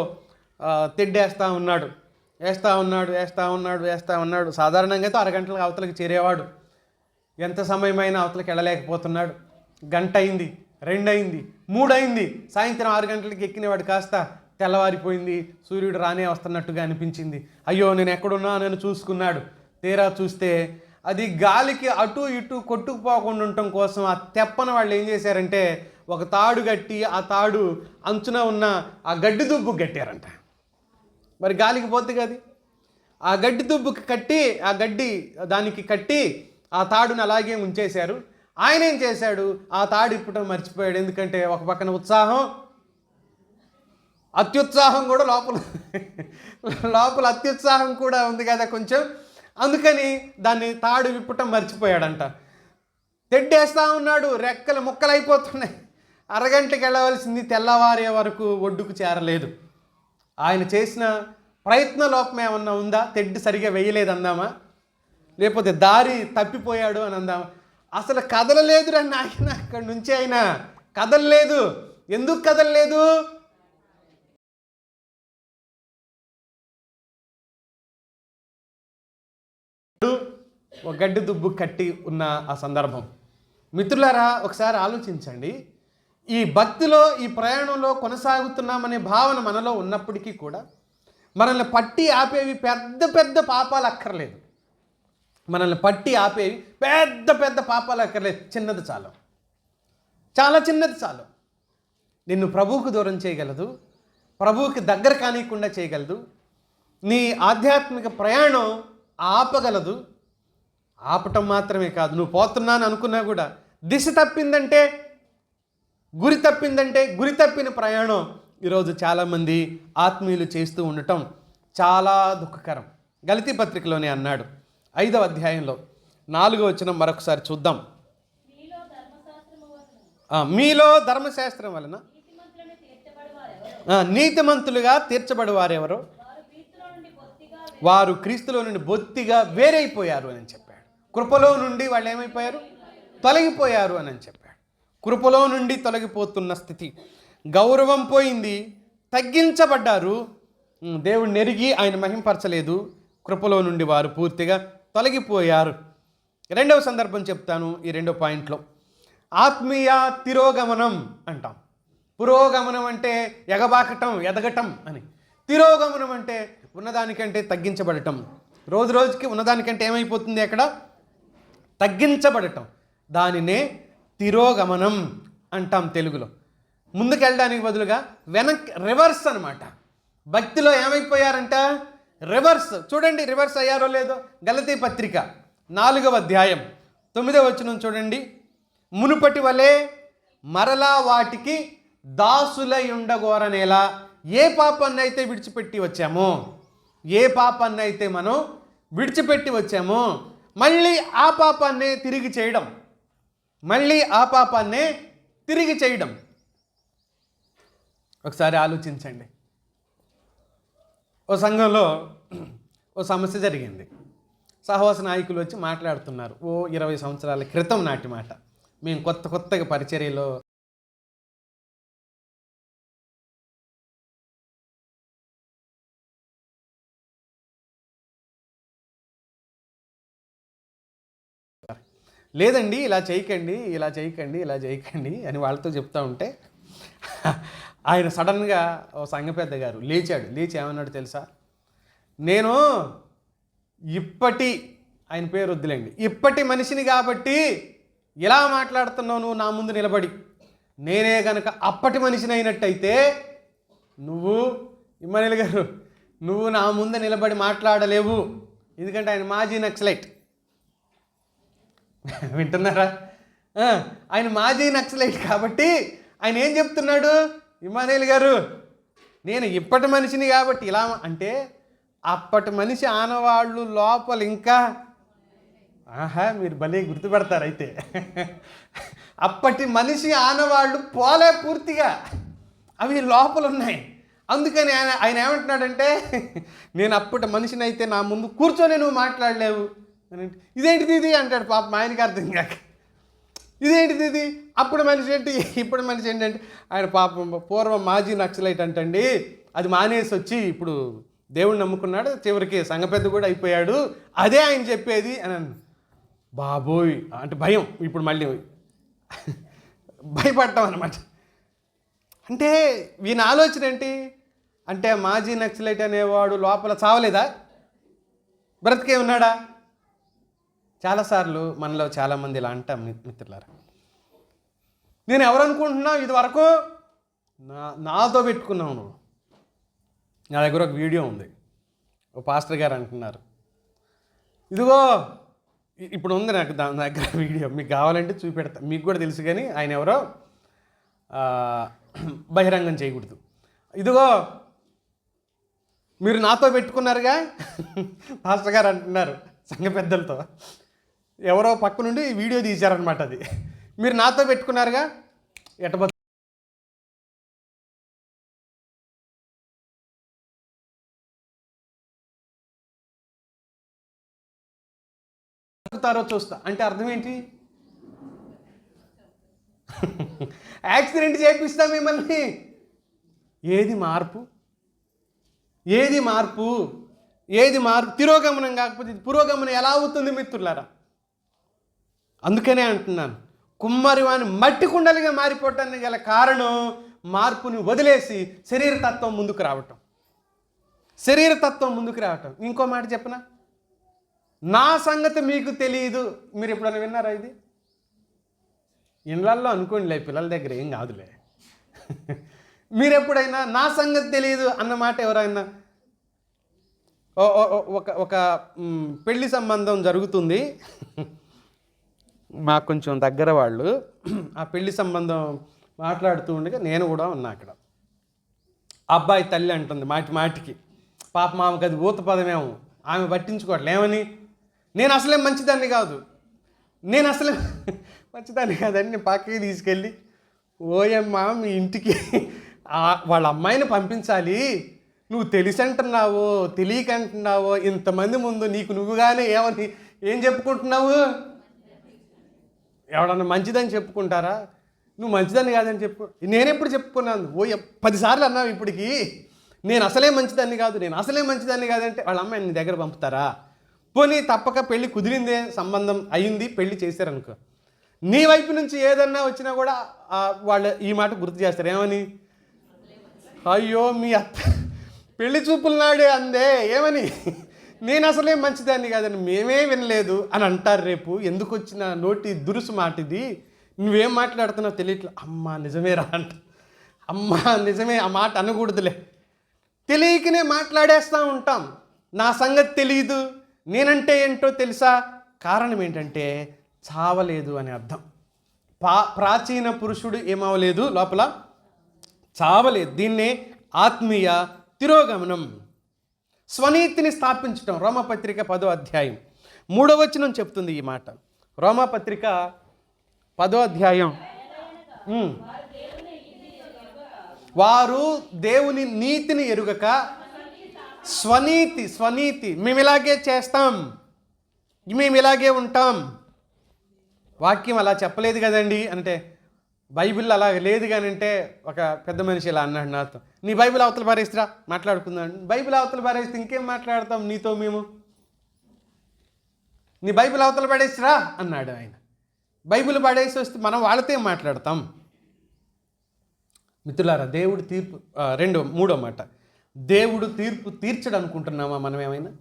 తెడ్డేస్తూ ఉన్నాడు. సాధారణంగా అయితే అరగంటలకు అవతలకి చేరేవాడు. ఎంత సమయమైనా అవతలకి వెళ్ళలేకపోతున్నాడు. 1 గంట అయింది, 2 అయింది, 3 అయింది. సాయంత్రం 6 గంటలకి ఎక్కినవాడు కాస్త తెల్లవారిపోయింది. సూర్యుడు రానే వస్తున్నట్టుగా అనిపించింది. అయ్యో నేను ఎక్కడున్నానని చూసుకున్నాడు. తీరా చూస్తే అది గాలికి అటు ఇటు కొట్టుకుపోకుండా ఉండటం కోసం ఆ తెప్పన వాళ్ళు ఏం చేశారంటే ఒక తాడు కట్టి ఆ తాడు అంచున ఉన్న ఆ గడ్డి దుబ్బుకు కట్టారంట. మరి గాలికి పోతుంది కదా, ఆ గడ్డి దుబ్బుకి కట్టి దానికి కట్టి ఆ తాడుని అలాగే ఉంచేశారు. ఆయన ఏం చేశాడు, ఆ తాడు ఇప్పటం మర్చిపోయాడు. ఎందుకంటే ఒక పక్కన అత్యుత్సాహం కూడా లోపల అత్యుత్సాహం కూడా ఉంది కదా కొంచెం, అందుకని దాన్ని తాడు విప్పటం మర్చిపోయాడంట. తెడ్డేస్తూ ఉన్నాడు, రెక్కలు ముక్కలైపోతున్నాయి. అరగంటకి వెళ్ళవలసింది తెల్లవారే వరకు ఒడ్డుకు చేరలేదు. ఆయన చేసిన ప్రయత్న లోపం ఏమన్నా ఉందా? తెడ్డు సరిగా వేయలేదందామా, లేకపోతే దారి తప్పిపోయాడు అని అందామా? అసలు కదలలేదు రా నాయన, అక్కడి నుంచి ఆయన కదలలేదు. ఎందుకు కదలలేదు? ఒక గడ్డి దుబ్బు కట్టి ఉన్న ఆ సందర్భం. మిత్రులారా, ఒకసారి ఆలోచించండి. ఈ భక్తిలో, ఈ ప్రయాణంలో కొనసాగుతున్నామనే భావన మనలో ఉన్నప్పటికీ కూడా మనల్ని పట్టి ఆపేవి పెద్ద పెద్ద పాపాలు అక్కర్లేదు. మనల్ని పట్టి ఆపేవి పెద్ద పెద్ద పాపాలు అక్కర్లేదు. చిన్నది చాలు, చాలా చిన్నది చాలు. నిన్ను ప్రభువుకు దూరం చేయగలదు, ప్రభువుకి దగ్గర కానియకుండా చేయగలదు. నీ ఆధ్యాత్మిక ప్రయాణం ఆపగలదు. ఆపటం మాత్రమే కాదు, నువ్వు పోతున్నాను అనుకున్నా కూడా దిశ తప్పిందంటే, గురి తప్పిన ప్రయాణం ఈరోజు చాలామంది ఆత్మీయులు చేస్తూ ఉండటం చాలా దుఃఖకరం. గలతీ పత్రికలోనే అన్నాడు, 5వ అధ్యాయంలో 4వ వచనం మరొకసారి చూద్దాం. మీలో ధర్మశాస్త్రం వలన నీతిమంతులుగా తీర్చబడివారెవరో వారు క్రీస్తులో నుండి బొత్తిగా వేరైపోయారు అని చెప్పాడు. కృపలో నుండి వాళ్ళు ఏమైపోయారు? తొలగిపోయారు అని చెప్పాడు. కృపలో నుండి తొలగిపోతున్న స్థితి, గౌరవం పోయింది, తగ్గించబడ్డారు. దేవుడిని ఎరిగి ఆయన మహింపరచలేదు, కృపలో నుండి వారు పూర్తిగా తొలగిపోయారు. రెండవ సందర్భం చెప్తాను ఈ రెండో పాయింట్లో. ఆత్మీయ తిరోగమనం అంటాం. పురోగమనం అంటే ఎగబాకటం, ఎదగటం అని. తిరోగమనం అంటే ఉన్నదానికంటే తగ్గించబడటం. రోజు రోజుకి ఉన్నదానికంటే ఏమైపోతుంది అక్కడ? తగ్గించబడటం. దానినే తిరోగమనం అంటాం తెలుగులో. ముందుకెళ్ళడానికి బదులుగా రివర్స్ అనమాట. భక్తిలో ఏమైపోయారంట? రివర్స్. చూడండి రివర్స్ అయ్యారో లేదో. గలతీ పత్రిక 4వ అధ్యాయం 9వ వచనం చూడండి. మునుపటి వలె మరలా వాటికి దాసులై ఉండగోరనేలా ఏ పాపాన్నైతే విడిచిపెట్టి వచ్చామో, ఏ పాపాన్నైతే మనం విడిచిపెట్టి వచ్చామో మళ్ళీ ఆ పాపాన్నే తిరిగి చేయడం, మళ్ళీ ఆ పాపాన్నే తిరిగి చేయడం. ఒకసారి ఆలోచించండి. ఓ సంఘంలో ఓ సమస్య జరిగింది. సహవాస నాయకులు వచ్చి మాట్లాడుతున్నారు. 20 సంవత్సరాల క్రితం నాటి మాట. మేము కొత్తగా పరిచర్యలో లేదండి ఇలా చేయకండి, ఇలా చేయకండి, ఇలా చేయకండి అని వాళ్ళతో చెప్తా ఉంటే ఆయన సడన్గా ఓ సంఘ పెద్ద గారు లేచాడు. లేచి ఏమన్నాడు తెలుసా? నేను ఆయన పేరు వద్దులేండి, ఇప్పటి మనిషిని కాబట్టి ఇలా మాట్లాడుతున్నావు నువ్వు నా ముందు నిలబడి. నేనే కనుక అప్పటి మనిషిని అయినట్టయితే నువ్వు ఇమ్మానుయేల్ గారు నువ్వు నా ముందు నిలబడి మాట్లాడలేవు. ఎందుకంటే ఆయన మాజీ నక్సలైట్. వింటున్నారా? ఆయన మాజీ నక్సలైట్ కాబట్టి ఆయన ఏం చెప్తున్నాడు? ఇమ్మానుయేల్ గారు నేను ఇప్పటి మనిషిని కాబట్టి ఇలా అంటే అప్పటి మనిషి ఆనవాళ్ళు లోపల ఇంకా మీరు భలే గుర్తుపెడతారు అయితే. అప్పటి మనిషి ఆనవాళ్ళు పోలే పూర్తిగా, అవి లోపల ఉన్నాయి. అందుకని ఆయన ఏమంటున్నాడంటే నేను అప్పటి మనిషిని అయితే నా ముందు కూర్చొని నువ్వు మాట్లాడలేవు. ఇదేంటిది ఇది అంటాడు. పాప ఆయనకి అర్థం కాక ఇదేంటిది ఇది, అప్పుడు మనిషి ఏంటి ఇప్పుడు మనిషి ఏంటంటే ఆయన పాపం పూర్వం మాజీ నక్సలైట్ అంటండి, అది మానేసి వచ్చి ఇప్పుడు దేవుడిని నమ్ముకున్నాడు, చివరికి సంఘ పెద్ద కూడా అయిపోయాడు, అదే ఆయన చెప్పేది అని. బాబోయ్ అంటే భయం. ఇప్పుడు మళ్ళీ భయపడటం అన్నమాట. అంటే వీని ఆలోచన ఏంటి అంటే మాజీ నక్సలైట్ అనేవాడు లోపల చావలేదా? బ్రతికే ఉన్నాడా? చాలాసార్లు మనలో చాలామంది ఇలా అంటాం మిత్రులారా. నేను ఎవరు అనుకుంటున్నావు? ఇది వరకు నాతో పెట్టుకున్నావు నువ్వు. నా దగ్గర ఒక వీడియో ఉంది. ఓ పాస్టర్ గారు అంటున్నారు, ఇదిగో ఇప్పుడు ఉంది నాకు దాని దగ్గర వీడియో, మీకు కావాలంటే చూపెడతా. మీకు కూడా తెలుసు కానీ ఆయన ఎవరో బహిరంగం చేయకూడదు. ఇదిగో మీరు నాతో పెట్టుకున్నారుగా, పాస్టర్ గారు అంటున్నారు సంఘ పెద్దలతో. ఎవరో పక్క నుండి వీడియో తీశారనమాట. అది మీరు నాతో పెట్టుకున్నారుగా, ఎట్ట బతుకుతారో చూస్తా అంటే అర్థం ఏంటి? యాక్సిడెంట్ చేపిస్తా మిమ్మల్ని. ఏది మార్పు? ఏది మార్పు? ఏది మార్పు? తిరోగమనం కాకపోతే పురోగమనం ఎలా అవుతుంది మిత్రులారా? అందుకనే అంటున్నాను, కుమ్మరి వాని మట్టి కుండలిగా మారిపోవటానికి గల కారణం మార్పుని వదిలేసి శరీరతత్వం ముందుకు రావటం. శరీరతత్వం ముందుకు రావటం. ఇంకో మాట చెప్పనా, నా సంగతి మీకు తెలియదు. మీరు ఎప్పుడైనా విన్నారా ఇది? ఇళ్ళల్లో అనుకోండిలే, పిల్లల దగ్గర ఏం కాదులే. మీరు ఎప్పుడైనా నా సంగతి తెలియదు అన్నమాట ఎవరైనా? ఒక పెళ్లి సంబంధం జరుగుతుంది, మాకు కొంచెం దగ్గర వాళ్ళు. ఆ పెళ్లి సంబంధం మాట్లాడుతూ ఉండగా నేను కూడా ఉన్నా అక్కడ. అబ్బాయి తల్లి అంటుంది మాటికి, పాప మామకి అది ఊత పదమేమో, ఆమె పట్టించుకోవట్లే. ఏమని? నేను అసలే మంచిదాన్ని కాదు, నేను అసలే మంచిదాన్ని కాదని పక్కకి తీసుకెళ్ళి, ఓయమ్మా మీ ఇంటికి వాళ్ళ అమ్మాయిని పంపించాలి, నువ్వు తెలిసి అంటున్నావో తెలియక అంటున్నావో, ఇంతమంది ముందు నీకు నువ్వుగానే ఏం చెప్పుకుంటున్నావు? ఎవడన్నా మంచిదని చెప్పుకుంటారా? నువ్వు మంచిదని కాదని చెప్పు. నేనెప్పుడు చెప్పుకున్నాను? 10 సార్లు అన్నావు ఇప్పటికి. నేను అసలే మంచిదాన్ని కాదు, నేను అసలే మంచిదాన్ని కాదంటే వాళ్ళ అమ్మాయి నీ దగ్గర పంపుతారా? పోనీ తప్పక పెళ్ళి కుదిరిందే, సంబంధం అయింది, పెళ్లి చేశారనుకో, నీ వైపు నుంచి ఏదన్నా వచ్చినా కూడా వాళ్ళు ఈ మాట గుర్తు చేస్తారు. ఏమని? అయ్యో మీ అత్త పెళ్లి చూపుల నాడే అందే, ఏమని? నేను అసలే మంచిదాన్ని కాదని మేమే వినలేదు అని అంటారు రేపు. ఎందుకు వచ్చిన నోటి దురుసు మాట ఇది, నువ్వేం మాట్లాడుతున్నావు తెలియట్లే. అమ్మ నిజమే రా అంట. అమ్మ నిజమే, ఆ మాట అనకూడదులే. తెలియకనే మాట్లాడేస్తూ ఉంటాం. నా సంగతి తెలియదు, నేనంటే ఏంటో తెలుసా. కారణం ఏంటంటే చావలేదు అని అర్థం. ప్రాచీన పురుషుడు ఏమవలేదు, లోపల చావలేదు. దీన్నే ఆత్మీయ తిరోగమనం, స్వనీతిని స్థాపించడం. రోమపత్రిక 10వ అధ్యాయం 3వ వచనం చెప్తుంది ఈ మాట. రోమపత్రిక 10వ అధ్యాయం, వారు దేవుని నీతిని ఎరుగక స్వనీతి మేము ఇలాగే చేస్తాం, మేము ఇలాగే ఉంటాం. వాక్యం అలా చెప్పలేదు కదండి అంటే, బైబిల్ అలా లేదు కానీ అంటే, ఒక పెద్ద మనిషి ఇలా అన్నాడు నాతో, నీ బైబిల్ అవతల పారేస్తురా మాట్లాడుకుందాం. బైబిల్ అవతల పారేస్తే ఇంకేం మాట్లాడతాం నీతో మేము, నీ బైబిల్ అవతల పడేసిరా అన్నాడు ఆయన. బైబిల్ పడేసి వస్తే మనం వాళ్ళతో ఏం మాట్లాడతాం? మిత్రులారా, దేవుడు తీర్పు, మూడో మాట, దేవుడు తీర్పు తీర్చడం అనుకుంటున్నామా? మనం ఏమైనా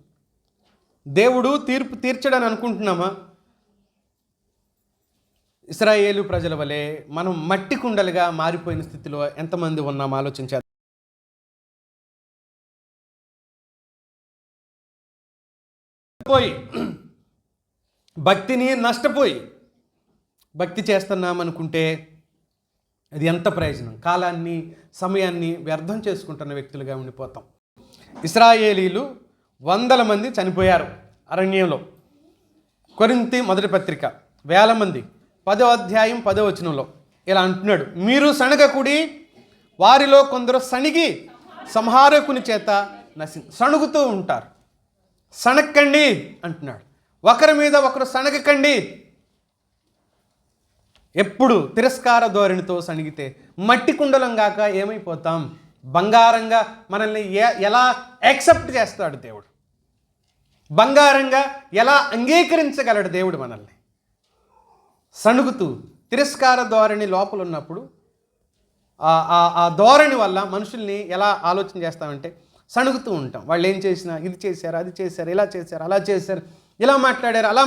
దేవుడు తీర్పు తీర్చడని అనుకుంటున్నామా? ఇశ్రాయేలు ప్రజల వలె మనం మట్టి కుండలుగా మారిపోయిన స్థితిలో ఎంతమంది ఉన్నాం ఆలోచించారు. భక్తిని నష్టపోయి భక్తి చేస్తున్నామనుకుంటే అది ఎంత ప్రయోజనం? కాలాన్ని, సమయాన్ని వ్యర్థం చేసుకుంటున్న వ్యక్తులుగా ఉండిపోతాం. ఇశ్రాయేలీలు 100 మంది చనిపోయారు అరణ్యంలో. కొరింథీ మొదటి పత్రిక 1000 మంది 10వ అధ్యాయం 10వ వచనంలో ఇలా అంటున్నాడు, మీరు సణగకుడి, వారిలో కొందరు సణిగి సంహారకుని చేత సణుగుతూ ఉంటారు. సణక్కండి అంటున్నాడు. ఒకరి మీద ఒకరు సణగకండి. ఎప్పుడు తిరస్కార ధోరణితో సణిగితే మట్టి కుండలం గాక ఏమైపోతాం? బంగారంగా మనల్ని ఎలా యాక్సెప్ట్ చేస్తాడు దేవుడు? బంగారంగా ఎలా అంగీకరించగలడు దేవుడు మనల్ని? సణుగుతూ తిరస్కార ధోరణి లోపల ఉన్నప్పుడు ఆ ధోరణి వల్ల మనుషుల్ని ఎలా ఆలోచన చేస్తామంటే సణుగుతూ ఉంటాం. వాళ్ళు ఏం చేసినా, ఇది చేశారు, అది చేశారు, ఇలా చేశారు, అలా చేశారు, ఇలా మాట్లాడారు, అలా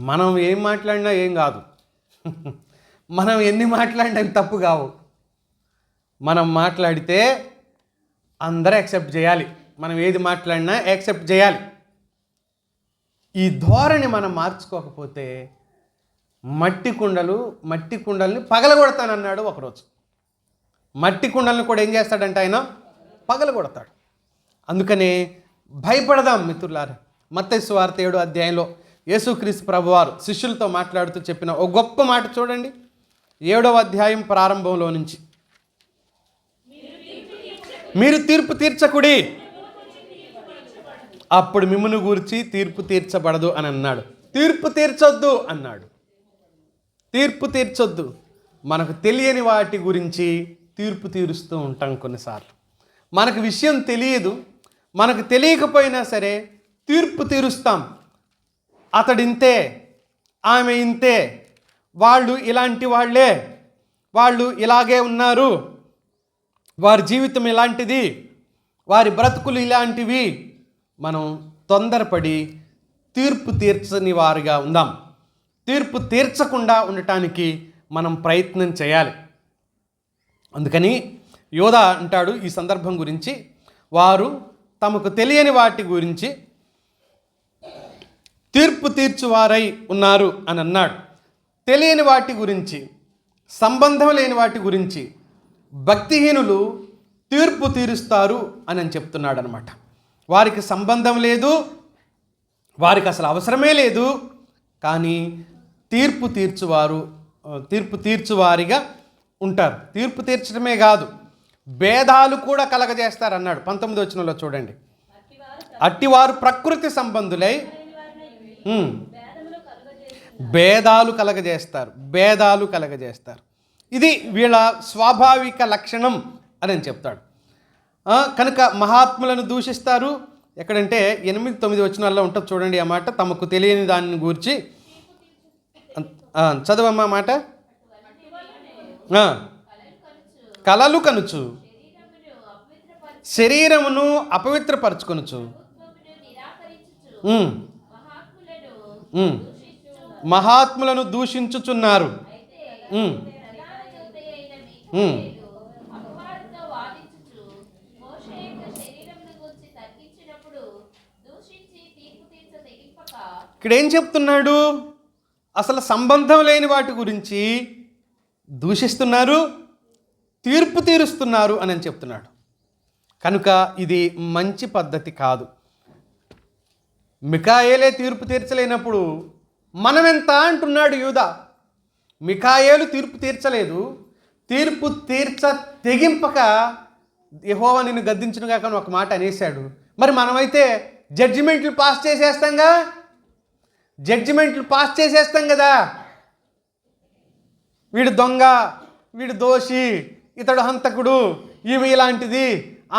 మనం ఏం మాట్లాడినా ఏం కాదు. మనం ఎన్ని మాట్లాడినా తప్పు కావు. మనం మాట్లాడితే అందరూ యాక్సెప్ట్ చేయాలి. మనం ఏది మాట్లాడినా యాక్సెప్ట్ చేయాలి. ఈ ధోరణి మనం మార్చుకోకపోతే మట్టి కుండల్ని పగలగొడతానన్నాడు ఒకరోజు. మట్టి కుండల్ని కూడా ఏం చేస్తాడంటే ఆయన పగలగొడతాడు. అందుకనే భయపడదాం మిత్రులారా. మత్తయి సువార్త 7వ అధ్యాయంలో యేసుక్రీస్తు ప్రభువారు శిష్యులతో మాట్లాడుతూ చెప్పిన ఒక గొప్ప మాట చూడండి. 7వ అధ్యాయం ప్రారంభంలో నుంచి, మీరు తీర్పు తీర్చకుడి, అప్పుడు మిమ్మును గూర్చి తీర్పు తీర్చబడదు అని అన్నాడు. తీర్పు తీర్చొద్దు అన్నాడు. తీర్పు తీర్చొద్దు. మనకు తెలియని వాటి గురించి తీర్పు తీరుస్తూ ఉంటాం కొన్నిసార్లు. మనకు విషయం తెలియదు, మనకు తెలియకపోయినా సరే తీర్పు తీరుస్తాం. అతడింతే, ఆమె ఇంతే, వాళ్ళు ఇలాంటి వాళ్ళే, వాళ్ళు ఇలాగే ఉన్నారు, వారి జీవితం ఇలాంటిది, వారి బ్రతుకులు ఇలాంటివి. మనం తొందరపడి తీర్పు తీర్చని వారిగా ఉందాం. తీర్పు తీర్చకుండా ఉండటానికి మనం ప్రయత్నం చేయాలి. అందుకని యోధ అంటాడు ఈ సందర్భం గురించి, వారు తమకు తెలియని వాటి గురించి తీర్పు తీర్చువారై ఉన్నారు అని అన్నాడు. తెలియని వాటి గురించి, సంబంధం లేని వాటి గురించి భక్తిహీనులు తీర్పు తీరుస్తారు అని చెప్తున్నాడు అనమాట. వారికి సంబంధం లేదు, వారికి అసలు అవసరమే లేదు, కానీ తీర్పు తీర్చువారిగా ఉంటారు. తీర్పు తీర్చడమే కాదు, భేదాలు కూడా కలగజేస్తారు అన్నాడు 19వ వచనంలో చూడండి. అట్టివారు ప్రకృతి సంబంధులై భేదాలు కలగజేస్తారు. ఇది వీళ్ళ స్వాభావిక లక్షణం అని చెప్తాడు. కనుక మహాత్ములను దూషిస్తారు. ఎక్కడంటే 8-9 వచనాల్లో ఉంటుంది చూడండి ఆ మాట. తమకు తెలియని దానిని గూర్చి చదవమ్మా మాట. కలలు కనుచు శరీరమును అపవిత్రపరచుకొనుచు మహాత్ములను దూషించుచున్నారు. ఇక్కడ ఏం చెప్తున్నాడు? అసలు సంబంధం లేని వాటి గురించి దూషిస్తున్నారు, తీర్పు తీరుస్తున్నారు అని చెప్తున్నాడు. కనుక ఇది మంచి పద్ధతి కాదు. మిఖాయేలే తీర్పు తీర్చలేనప్పుడు మనమెంత అంటున్నాడు యూదా. మిఖాయేలు తీర్పు తీర్చలేదు, తీర్పు తెగింపక యెహోవా నిన్ను గద్దించునుగా కానీ ఒక మాట అనేశాడు. మరి మనమైతే జడ్జిమెంట్లు పాస్ చేసేస్తాం కదా. వీడు దొంగ, వీడు దోషి, ఇతడు హంతకుడు, ఈమె ఇలాంటిది,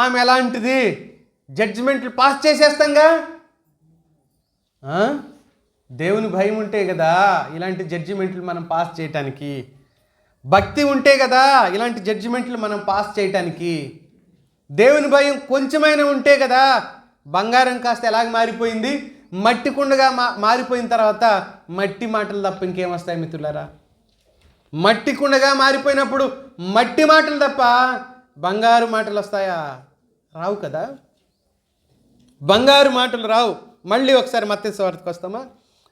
ఆమె ఎలాంటిది, జడ్జిమెంట్లు పాస్ చేసేస్తాంగా. దేవుని భయం ఉంటే కదా ఇలాంటి జడ్జిమెంట్లు మనం పాస్ చేయటానికి. భక్తి ఉంటే కదా ఇలాంటి జడ్జిమెంట్లు మనం పాస్ చేయటానికి. దేవుని భయం కొంచెమైనా ఉంటే కదా. బంగారం కాస్త ఎలాగ మారిపోయింది, మట్టి కుండగా మారిపోయిన తర్వాత మట్టి మాటలు తప్ప ఇంకేం వస్తాయి మిత్రులారా? మట్టి కుండగా మారిపోయినప్పుడు మట్టి మాటలు తప్ప బంగారు మాటలు వస్తాయా? రావు కదా, బంగారు మాటలు రావు. మళ్ళీ ఒకసారి మత్తయి సువార్తకు వస్తామా?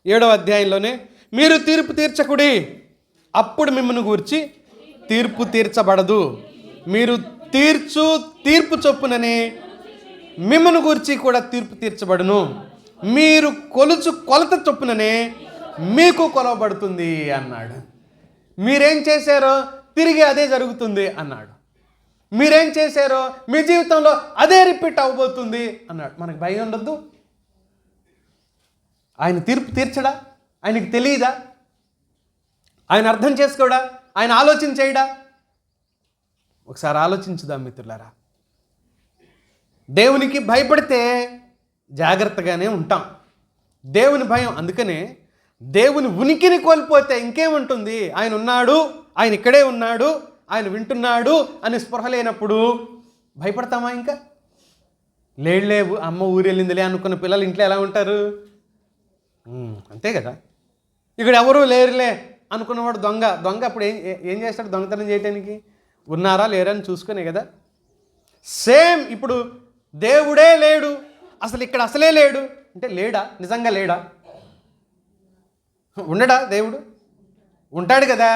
7వ అధ్యాయంలోనే, మీరు తీర్పు తీర్చకుడి, అప్పుడు మిమ్మల్ని గూర్చి తీర్పు తీర్చబడదు. మీరు తీర్పు చొప్పుననే మిమ్మల్ని గూర్చి కూడా తీర్పు తీర్చబడును. మీరు కొలత చొప్పుననే మీకు కొలవబడుతుంది అన్నాడు. మీరేం చేశారో తిరిగి అదే జరుగుతుంది అన్నాడు. మీరేం చేశారో మీ జీవితంలో అదే రిపీట్ అవ్వబోతుంది అన్నాడు. మనకు భయం ఉండొద్దు. ఆయన తీర్పు తీర్చడా? ఆయనకి తెలియదా? ఆయన అర్థం చేసుకోడా? ఆయన ఆలోచన చేయడా? ఒకసారి ఆలోచించుదాం మిత్రులారా. దేవునికి భయపడితే జాగ్రత్తగానే ఉంటాం. దేవుని భయం, అందుకనే దేవుని ఉనికిని కోల్పోతే ఇంకేముంటుంది? ఆయన ఉన్నాడు, ఆయన ఇక్కడే ఉన్నాడు, ఆయన వింటున్నాడు అని స్పృహ లేనప్పుడు భయపడతామా? ఇంకా లేవు, అమ్మ ఊరు వెళ్ళిందిలే అనుకున్న పిల్లలు ఇంట్లో ఎలా ఉంటారు? అంతే కదా. ఇక్కడ ఎవరూ లేరులే అనుకున్నవాడు దొంగ అప్పుడు ఏం చేస్తాడు? దొంగతనం చేయడానికి ఉన్నారా లేరా అని చూసుకునే కదా. సేమ్ ఇప్పుడు దేవుడే లేడు, అసలు ఇక్కడ అసలే లేడు అంటే లేడా? నిజంగా లేడా? ఉండడా? దేవుడు ఉంటాడు కదా.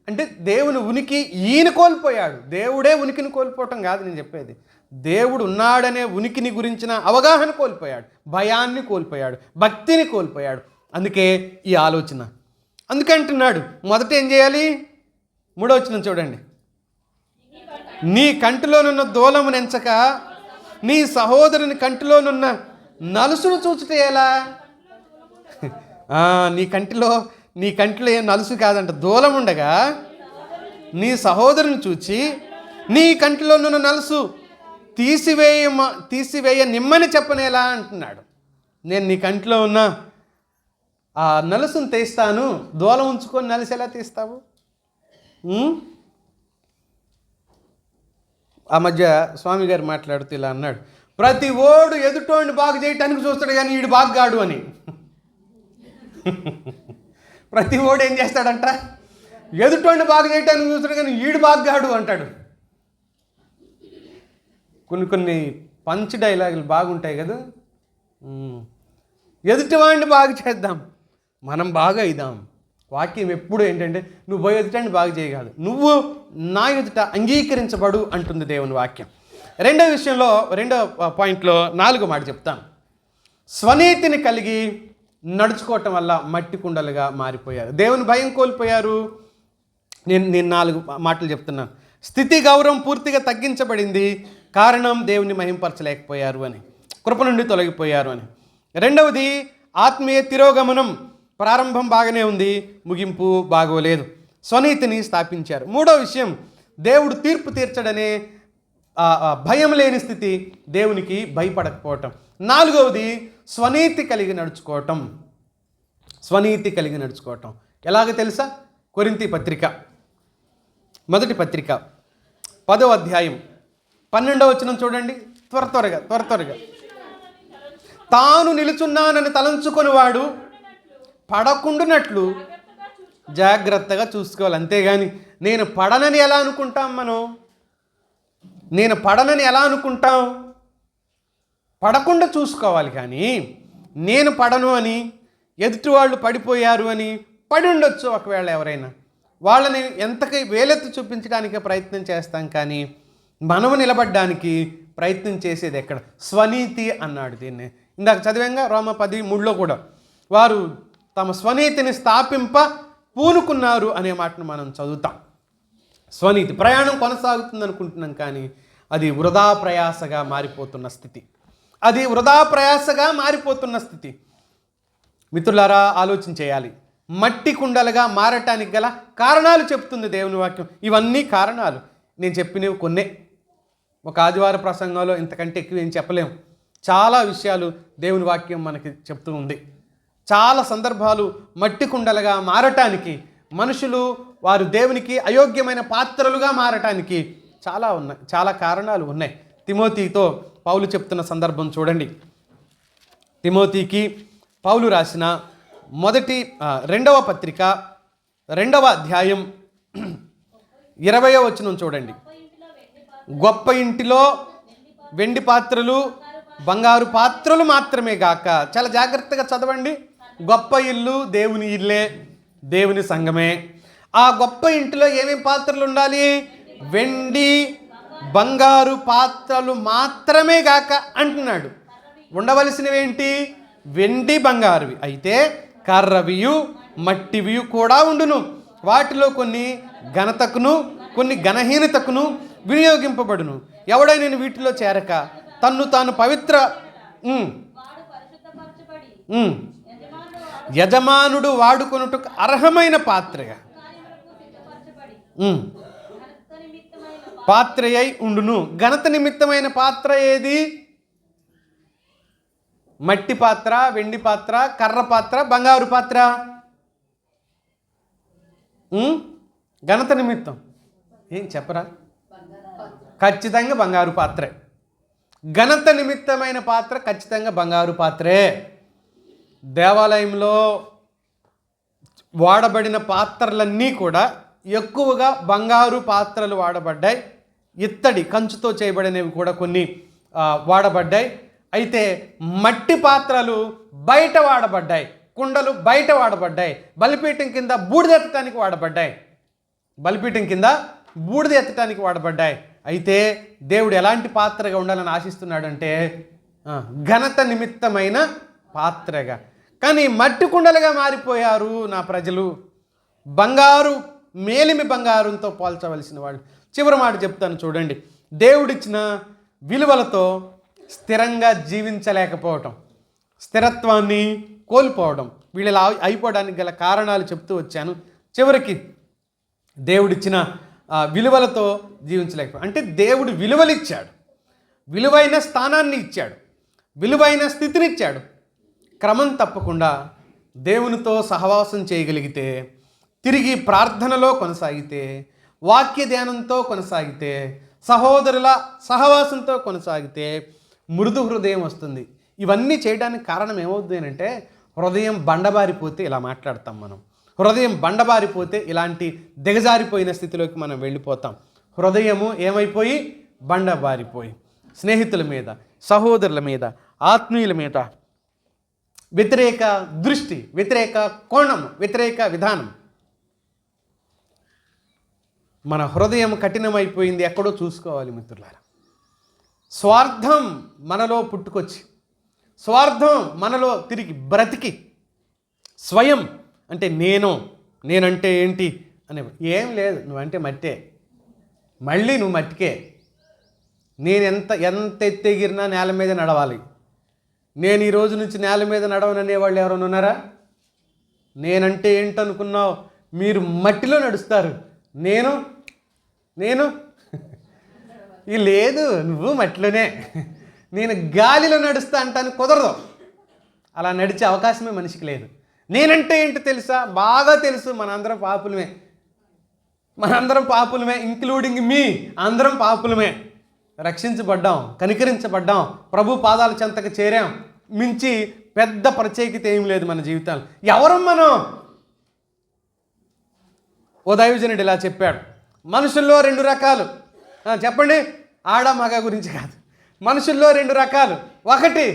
అంటే దేవుని ఉనికి ఈయన కోల్పోయాడు. దేవుడే ఉనికిని కోల్పోవటం కాదు నేను చెప్పేది. దేవుడు ఉన్నాడనే ఉనికిని గురించిన అవగాహన కోల్పోయాడు, భయాన్ని కోల్పోయాడు, భక్తిని కోల్పోయాడు. అందుకే ఈ ఆలోచన. అందుకే అంటున్నాడు, మొదట ఏం చేయాలి? 3వ వచనం చూడండి. నీ కంటిలోనున్న దూలము నెంచక నీ సహోదరుని కంటిలోనున్న నలుసును చూచుట ఎలా? నీ కంటిలో ఏం నలుసు కాదంట, దూలం ఉండగా నీ సహోదరుని చూచి నీ కంటిలోనున్న నలుసు తీసివేయ నిమ్మని చెప్పనేలా అంటున్నాడు. నేను నీ కంటిలో ఉన్న ఆ నలుసును తీస్తాను, దూలం ఉంచుకొని నలుసు ఎలా తీస్తావు? ఆ మధ్య స్వామి గారు మాట్లాడుతూ ఇలా అన్నాడు, ప్రతి ఓడు ఎదుటోడిని బాగు చేయటానికి చూస్తాడు కానీ వీడు బాగుగాడు అని. ప్రతి ఓడు ఏం చేస్తాడంట? ఎదుటోడిని బాగు చేయటానికి చూస్తాడు కానీ వీడు బాగుగాడు అంటాడు. కొన్ని పంచ్ డైలాగులు బాగుంటాయి కదా. ఎదుటివాడిని బాగు చేద్దాం, మనం బాగా అయిదాం. వాక్యం ఎప్పుడు ఏంటంటే నువ్వు పోయి ఎదుటాన్ని బాగు చేయగలదు, నువ్వు నా ఎదుట అంగీకరించబడు అంటుంది దేవుని వాక్యం. రెండవ పాయింట్లో 4వ మాట చెప్తాను. స్వనీతిని కలిగి నడుచుకోవటం వల్ల మట్టి కుండలుగా మారిపోయారు, దేవుని భయం కోల్పోయారు. నేను 4 మాటలు చెప్తున్నాను. స్థితి గౌరవం పూర్తిగా తగ్గించబడింది, కారణం దేవుని మహింపరచలేకపోయారు అని, కృప నుండి తొలగిపోయారు అని. రెండవది ఆత్మీయ తిరోగమనం. ప్రారంభం బాగానే ఉంది, ముగింపు బాగోలేదు. స్వనీతిని స్థాపించారు. మూడో విషయం, దేవుడు తీర్పు తీర్చడనే భయం లేని స్థితి, దేవునికి భయపడకపోవటం. నాలుగవది, స్వనీతి కలిగి నడుచుకోవటం. స్వనీతి కలిగి నడుచుకోవటం ఎలాగో తెలుసా? కొరింథీ పత్రిక, మొదటి పత్రిక 10వ అధ్యాయం 12వ వచనం చూడండి. త్వరగా. తాను నిలుచున్నానని తలంచుకొనివాడు పడకుండునట్లు జాగ్రత్తగా చూసుకోవాలి. అంతేగాని నేను పడనని ఎలా అనుకుంటాం? నేను పడనని ఎలా అనుకుంటాం? పడకుండా చూసుకోవాలి. కానీ నేను పడను అని, ఎదుటి వాళ్ళు పడిపోయారు అని, పడి ఉండొచ్చు ఒకవేళ ఎవరైనా, వాళ్ళని ఎంతకై వేలెత్తి చూపించడానికి ప్రయత్నం చేస్తాం. కానీ మనము నిలబడడానికి ప్రయత్నం చేసేది ఎక్కడ? స్వనీతి అన్నాడు దీన్ని. ఇందాక చదివంగా రోమా 10:3లో కూడా వారు తమ స్వనీతిని స్థాపింప పూనుకున్నారు అనే మాటను మనం చదువుతాం. స్వనీతి ప్రయాణం కొనసాగుతుంది అనుకుంటున్నాం, కానీ అది వృధా ప్రయాసగా మారిపోతున్న స్థితి. మిత్రులారా, ఆలోచన చేయాలి. మట్టి కుండలుగా మారటానికి గల కారణాలు చెప్తుంది దేవుని వాక్యం. ఇవన్నీ కారణాలు నేను చెప్పినవి కొన్నే. ఒక ఆదివార ప్రసంగంలో ఇంతకంటే ఎక్కువ ఏం చెప్పలేము. చాలా విషయాలు దేవుని వాక్యం మనకి చెప్తూ ఉంది. చాలా సందర్భాలు మట్టి కుండలుగా మారటానికి, మనుషులు వారు దేవునికి అయోగ్యమైన పాత్రలుగా మారటానికి చాలా కారణాలు ఉన్నాయి. తిమోతితో పౌలు చెప్తున్న సందర్భం చూడండి. తిమోతికి పౌలు రాసిన 2వ పత్రిక 2వ అధ్యాయం 20వ వచనం చూడండి. గొప్ప ఇంటిలో వెండి పాత్రలు, బంగారు పాత్రలు మాత్రమే గాక, చాలా జాగ్రత్తగా చదవండి. గొప్ప ఇల్లు దేవుని ఇల్లే, దేవుని సంఘమే. ఆ గొప్ప ఇంటిలో ఏమేమి పాత్రలు ఉండాలి? వెండి బంగారు పాత్రలు మాత్రమే గాక అంటున్నాడు. ఉండవలసినవేంటి? వెండి బంగారువి. అయితే కర్రవియు మట్టివియు కూడా ఉండును. వాటిలో కొన్ని ఘనతకును కొన్ని ఘనహీనతకును వినియోగింపబడును. ఎవడైనా వీటిలో చేరక తన్ను తాను పవిత్ర యజమానుడు వాడుకొనుటకు అర్హమైన పాత్రయై ఉండును. ఘనత నిమిత్తమైన పాత్ర ఏది? మట్టి పాత్ర, వెండి పాత్ర, కర్ర పాత్ర, బంగారు పాత్ర. ఘనత నిమిత్తం ఏం చెప్పరా? ఖచ్చితంగా బంగారు పాత్రే. ఘనత నిమిత్తమైన పాత్ర ఖచ్చితంగా బంగారు పాత్రే. దేవాలయంలో వాడబడిన పాత్రలన్నీ కూడా ఎక్కువగా బంగారు పాత్రలు వాడబడ్డాయి. ఇత్తడి కంచుతో చేయబడినవి కూడా కొన్ని వాడబడ్డాయి. అయితే మట్టి పాత్రలు బయట వాడబడ్డాయి, కుండలు బయట వాడబడ్డాయి. బలిపీఠం కింద బూడిద ఎత్తడానికి వాడబడ్డాయి. అయితే దేవుడు ఎలాంటి పాత్రగా ఉండాలని ఆశిస్తున్నాడంటే ఘనత నిమిత్తమైన పాత్రగా. కానీ మట్టి కుండలుగా మారిపోయారు నా ప్రజలు. మేలిమి బంగారంతో పోల్చవలసిన వాళ్ళు. చివరి మాట చెప్తాను చూడండి. దేవుడిచ్చిన విలువలతో స్థిరంగా జీవించలేకపోవటం, స్థిరత్వాన్ని కోల్పోవడం, వీళ్ళలా అయిపోవడానికి గల కారణాలు చెప్తూ వచ్చాను. చివరికి దేవుడిచ్చిన విలువలతో జీవించలేకపోవడం అంటే దేవుడు విలువలు ఇచ్చాడు, విలువైన స్థానాన్ని ఇచ్చాడు, విలువైన స్థితిని ఇచ్చాడు. క్రమం తప్పకుండా దేవునితో సహవాసం చేయగలిగితే, తిరిగి ప్రార్థనలో కొనసాగితే, వాక్య ధ్యానంతో కొనసాగితే, సహోదరుల సహవాసంతో కొనసాగితే మృదు హృదయం వస్తుంది. ఇవన్నీ చేయడానికి కారణం ఏమవుతుంది అంటే, హృదయం బండబారిపోతే ఇలా మాట్లాడతాం మనం. హృదయం బండబారిపోతే ఇలాంటి దిగజారిపోయిన స్థితిలోకి మనం వెళ్ళిపోతాం. హృదయము ఏమైపోయి? బండబారిపోయి స్నేహితుల మీద, సహోదరుల మీద, ఆత్మీయుల మీద వ్యతిరేక దృష్టి, వ్యతిరేక కోణం, వ్యతిరేక విధానం. మన హృదయం కఠినమైపోయింది. ఎక్కడో చూసుకోవాలి మిత్రులారా. స్వార్థం మనలో పుట్టుకొచ్చి, స్వార్థం మనలో తిరిగి బ్రతికి, స్వయం అంటే నేనంటే ఏంటి అనే, ఏం లేదు, నువ్వంటే మట్టే, మళ్ళీ నువ్వు మట్టికే. నేను ఎంత ఎత్తెగిరినా నేల మీద నడవాలి. నేను ఈ రోజు నుంచి నేల మీద నడవననేవాళ్ళు ఎవరైనా ఉన్నారా? నేనంటే ఏంటనుకున్నావు? మీరు మట్టిలో నడుస్తారు, నేను నేను ఈ లేదు నువ్వు మట్టిలోనే, నేను గాలిలో నడుస్తా అంటాను కుదరదు. అలా నడిచే అవకాశమే మనిషికి లేదు. నేనంటే ఏంటో తెలుసా? బాగా తెలుసు. మనందరం పాపులమే, ఇంక్లూడింగ్ మీ. అందరం పాపులమే. రక్షించబడ్డాం, కనికరించబడ్డాం, ప్రభు పాదాల చెంతకు చేరాం. మించి పెద్ద ప్రత్యేకత ఏం లేదు మన జీవితాలు. ఎవరం మనం? ఓ దైవజనుడు ఇలా చెప్పాడు, మనుషుల్లో 2 రకాలు. చెప్పండి. ఆడ మగ గురించి కాదు, మనుషుల్లో 2 రకాలు. ఒకటి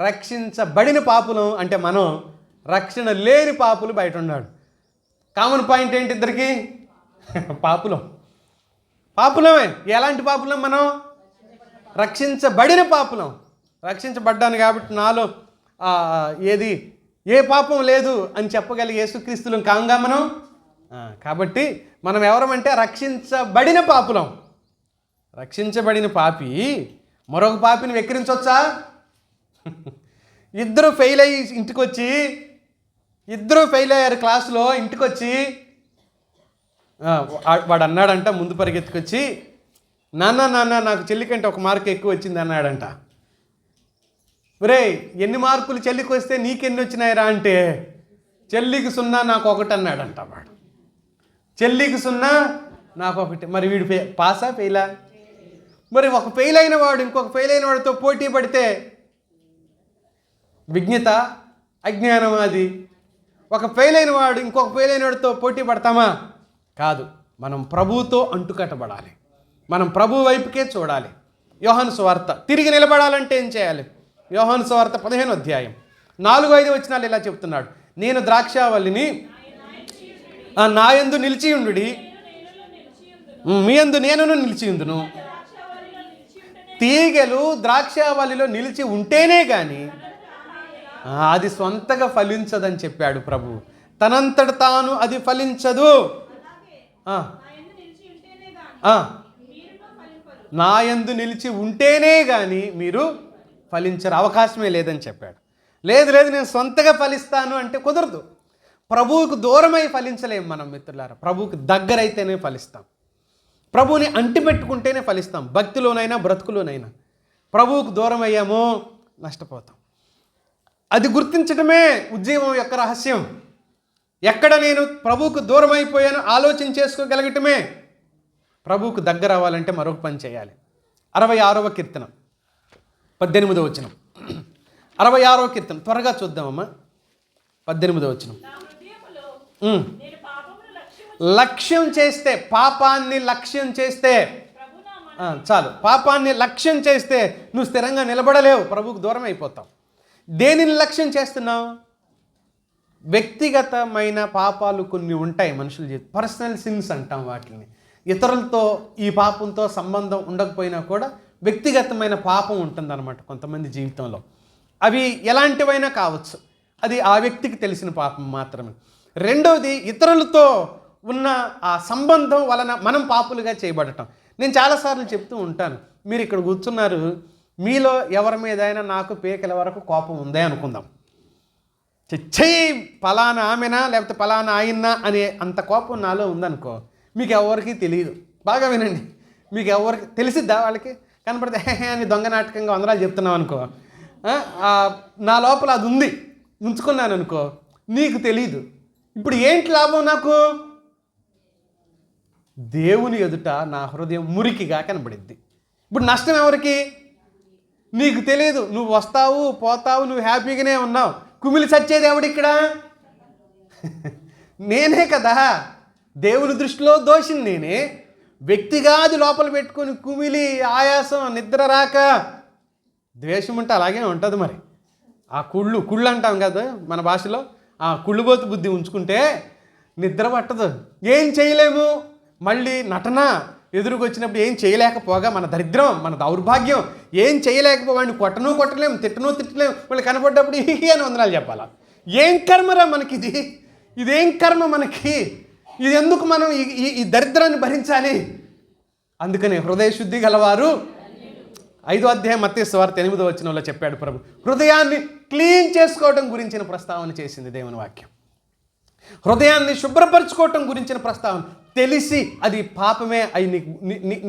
రక్షించబడిన పాపులం, అంటే మనం. రక్షణ లేని పాపులు బయట ఉన్నాడు. కామన్ పాయింట్ ఏంటి ఇద్దరికి? పాపులమే. ఎలాంటి పాపులం మనం? రక్షించబడిన పాపులం. రక్షించబడ్డాను కాబట్టి నాలో ఏ పాపం లేదు అని చెప్పగలిగే యేసుక్రీస్తులం కాంగా మనం. కాబట్టి మనం ఎవరమంటే రక్షించబడిన పాపులం. రక్షించబడిన పాపి మరొక పాపిని వెక్కిరించవచ్చా? ఇద్దరు ఫెయిల్ అయ్యారు క్లాసులో. ఇంటికి వచ్చి వాడు అన్నాడంట, ముందు పరిగెత్తుకొచ్చి, నాన్న నాకు చెల్లి కంటే 1 మార్కు ఎక్కువ వచ్చింది అన్నాడంట. ఒరే, ఎన్ని మార్కులు చెల్లికి వస్తే నీకెన్ని వచ్చినాయిరా అంటే, చెల్లికి 0 నాకు 1 అన్నాడంట వాడు. చెల్లికి 0 నాకు 1. మరి వీడు పాసా ఫెయిలా? మరి ఒక ఫెయిల్ అయిన వాడు ఇంకొక ఫెయిల్ అయిన వాడితో పోటీ పడితే విజ్ఞత అజ్ఞానం అది. ఒక ఫెయిల్ అయిన వాడు ఇంకొక ఫెయిల్ అయిన వాడితో పోటీ పడతామా? కాదు. మనం ప్రభువుతో అంటుకట్టబడాలి. మనం ప్రభు వైపుకే చూడాలి. యోహాను సువార్త తిరిగి నిలబడాలంటే ఏం చేయాలి? యోహాను సువార్త 15వ అధ్యాయం 4-5 వచనాలు ఇలా చెప్తున్నాడు. నేను ద్రాక్షావల్లిని, నా యందు నిలిచి ఉండుడి, మీ యందు నేనును నిలిచి ఉందును. తీగలు ద్రాక్షావల్లిలో నిలిచి ఉంటేనే కానీ అది సొంతగా ఫలించదని చెప్పాడు ప్రభు. తనంతట తాను అది ఫలించదు. నా యందు నిలిచి ఉంటేనే కానీ మీరు ఫలించరు, అవకాశమే లేదని చెప్పాడు. లేదు నేను సొంతగా ఫలిస్తాను అంటే కుదరదు. ప్రభువుకు దూరమై ఫలించలేము మనం మిత్రులారా. ప్రభువుకు దగ్గరైతేనే ఫలిస్తాం. ప్రభువుని అంటిపెట్టుకుంటేనే ఫలిస్తాం. భక్తిలోనైనా బ్రతుకులోనైనా. ప్రభువుకు దూరం అయ్యామో నష్టపోతాం. అది గుర్తించడమే ఉజ్జీవం యొక్క రహస్యం. ఎక్కడ నేను ప్రభువుకు దూరం అయిపోయాను ఆలోచన చేసుకోగలగటమే. ప్రభువుకు దగ్గర అవ్వాలంటే మరొక పని చేయాలి. 66వ కీర్తన 18వ వచనం. 66వ కీర్తన త్వరగా చూద్దామమ్మా. 18వ వచనం. లక్ష్యం చేస్తే, పాపాన్ని లక్ష్యం చేస్తే చాలు. పాపాన్ని లక్ష్యం చేస్తే నువ్వు స్థిరంగా నిలబడలేవు, ప్రభువుకు దూరం అయిపోతావు. దేనిని లక్ష్యం చేస్తున్నావు? వ్యక్తిగతమైన పాపాలు కొన్ని ఉంటాయి మనుషుల జీవితం. పర్సనల్ సిన్స్ అంటాం వాటిని. ఇతరులతో ఈ పాపంతో సంబంధం ఉండకపోయినా కూడా వ్యక్తిగతమైన పాపం ఉంటుందన్నమాట కొంతమంది జీవితంలో. అవి ఎలాంటివైనా కావచ్చు. అది ఆ వ్యక్తికి తెలిసిన పాపం మాత్రమే. రెండవది, ఇతరులతో ఉన్న ఆ సంబంధం వలన మనం పాపులుగా చేయబడటం. నేను చాలాసార్లు చెప్తూ ఉంటాను, మీరు ఇక్కడ కూర్చున్నారు, మీలో ఎవరి మీదైనా నాకు పీకల వరకు కోపం ఉందే అనుకుందాం. చెయ్యి పలానా ఆమెనా లేకపోతే పలానా ఆయన్నా అనే అంత కోపం నాలో ఉందనుకో, మీకు ఎవరికి తెలియదు. బాగా వినండి, మీకు ఎవరికి తెలిసిద్దా? వాళ్ళకి కనపడితే అని దొంగ నాటకంగా వందరాలు చెప్తున్నావు అనుకో, నా లోపల అది ఉంది, ఉంచుకున్నాను అనుకో, నీకు తెలీదు. ఇప్పుడు ఏంటి లాభం నాకు? దేవుని ఎదుట నా హృదయం మురికిగా కనబడిద్ది. ఇప్పుడు నష్టం ఎవరికి? నీకు తెలియదు. నువ్వు వస్తావు పోతావు, నువ్వు హ్యాపీగానే ఉన్నావు. కుమిలి చచ్చేది ఎవడిక్కడ? నేనే కదా. దేవుని దృష్టిలో దోషిని నేనే. వ్యక్తిగా అది లోపల పెట్టుకొని కుమిలి ఆయాసం, నిద్ర రాక, ద్వేషం ఉంటే అలాగే ఉంటుంది. మరి ఆ కుళ్ళు అంటాం కదా మన భాషలో, ఆ కుళ్ళుబోతు బుద్ధి ఉంచుకుంటే నిద్ర పట్టదు, ఏం చేయలేము. మళ్ళీ నటన ఎదురుకు వచ్చినప్పుడు ఏం చేయలేకపోగా, మన దరిద్రం, మన దౌర్భాగ్యం, ఏం చేయలేకపోవాడిని కొట్టలేము, తిట్టలేము. వాళ్ళు కనపడ్డప్పుడు అని వందనాలు చెప్పాలా? ఏం కర్మరా మనకిది? ఇదేం కర్మ మనకి? ఇది ఎందుకు మనం ఈ దరిద్రాన్ని భరించాలి? అందుకని హృదయ శుద్ధి గలవారు 5వ అధ్యాయం మత్తయి సువార్త 8వ వచనంలో చెప్పాడు ప్రభు. హృదయాన్ని క్లీన్ చేసుకోవడం గురించిన ప్రస్తావన చేసింది దేవుని వాక్యం. హృదయాన్ని శుభ్రపరచుకోవటం గురించిన ప్రస్తావన. తెలిసి అది పాపమే అయి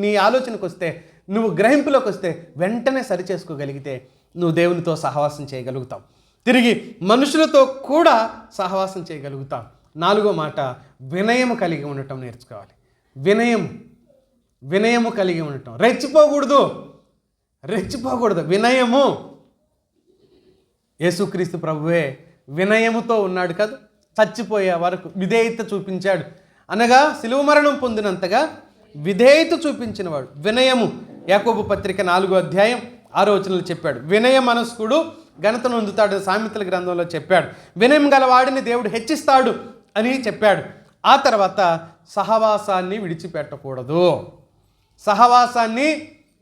నీ ఆలోచనకు వస్తే, నువ్వు గ్రహింపులోకి వస్తే వెంటనే సరిచేసుకోగలిగితే నువ్వు దేవునితో సహవాసం చేయగలుగుతావు. తిరిగి మనుషులతో కూడా సహవాసం చేయగలుగుతాం. 4వ మాట, వినయము కలిగి ఉండటం నేర్చుకోవాలి. వినయము కలిగి ఉండటం. రెచ్చిపోకూడదు. వినయము. యేసుక్రీస్తు ప్రభువే వినయముతో ఉన్నాడు కదా, చచ్చిపోయే వరకు విధేయత చూపించాడు. అనగా శిలువ మరణం పొందినంతగా విధేయత చూపించినవాడు. వినయము. యాకోబు పత్రిక 4వ అధ్యాయం 6వ వచనంలో చెప్పాడు, వినయ మనస్కుడు ఘనత నొందుతాడు. సామెతల గ్రంథంలో చెప్పాడు. వినయం గలవాడిని దేవుడు హెచ్చిస్తాడు అని చెప్పాడు. ఆ తర్వాత సహవాసాన్ని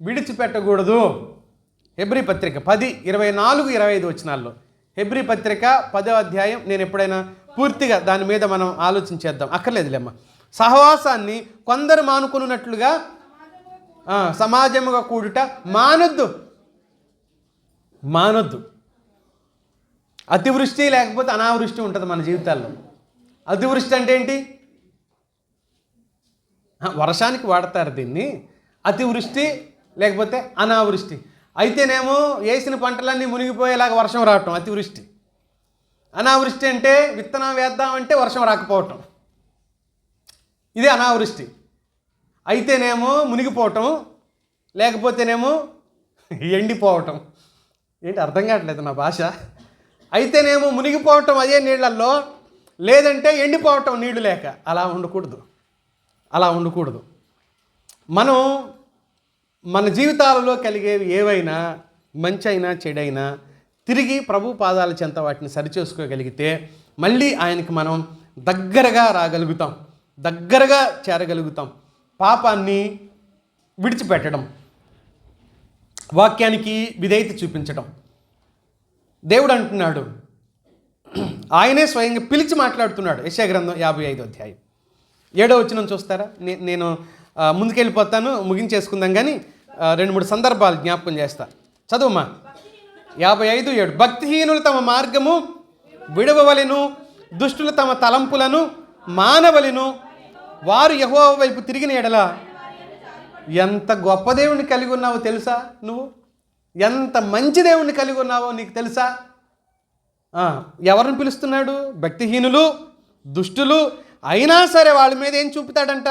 విడిచిపెట్టకూడదు. హెబ్రీ పత్రిక 10:24-25 వచనాల్లో, హెబ్రీ పత్రిక 10వ అధ్యాయం. నేను ఎప్పుడైనా పూర్తిగా దాని మీద మనం ఆలోచించేద్దాం, అక్కర్లేదులేమ్మ. సహవాసాన్ని కొందరు మానుకున్నట్లుగా సమాజముగా కూడుట మానొద్దు. అతివృష్టి లేకపోతే అనావృష్టి ఉంటుంది మన జీవితాల్లో. అతివృష్టి అంటే ఏంటి? వర్షానికి వాడతారు దీన్ని. అతివృష్టి లేకపోతే అనావృష్టి. అయితేనేమో వేసిన పంటలన్నీ మునిగిపోయేలాగా వర్షం రావటం అతివృష్టి. అనావృష్టి అంటే విత్తనం వేద్దామంటే వర్షం రాకపోవటం, ఇదే అనావృష్టి. అయితేనేమో మునిగిపోవటం, లేకపోతేనేమో ఎండిపోవటం. ఏంటి అర్థం కావట్లేదు నా భాష. అయితేనేమో మునిగిపోవటం అదే నీళ్ళల్లో, లేదంటే ఎండిపోవటం నీళ్లు లేక. అలా ఉండకూడదు. మనం మన జీవితాలలో కలిగేవి ఏవైనా, మంచి అయినా చెడైనా, తిరిగి ప్రభు పాదాల చెంత వాటిని సరిచేసుకోగలిగితే మళ్ళీ ఆయనకి మనం దగ్గరగా చేరగలుగుతాం. పాపాన్ని విడిచిపెట్టడం, వాక్యానికి విధేయత చూపించడం. దేవుడు అంటున్నాడు, ఆయనే స్వయంగా పిలిచి మాట్లాడుతున్నాడు. యెషయా గ్రంథం 55వ అధ్యాయం 7వ వచనం చూస్తారా? నేను ముందుకెళ్ళిపోతాను, ముగించేసుకుందాం. కానీ 2-3 సందర్భాలు జ్ఞాపకం చేస్తా. చదువుమా. 55:7. భక్తిహీనులు తమ మార్గము విడవవలెను, దుష్టులు తమ తలంపులను మానవలెను, వారు యెహోవా వైపు తిరిగిన ఎడల. ఎంత గొప్ప దేవుణ్ణి కలిగి ఉన్నావో తెలుసా? నువ్వు ఎంత మంచి దేవుణ్ణి కలిగి ఉన్నావో నీకు తెలుసా? ఎవరిని పిలుస్తున్నాడు? భక్తిహీనులు, దుష్టులు. అయినా సరే వాళ్ళ మీద ఏం చూపుతాడంట?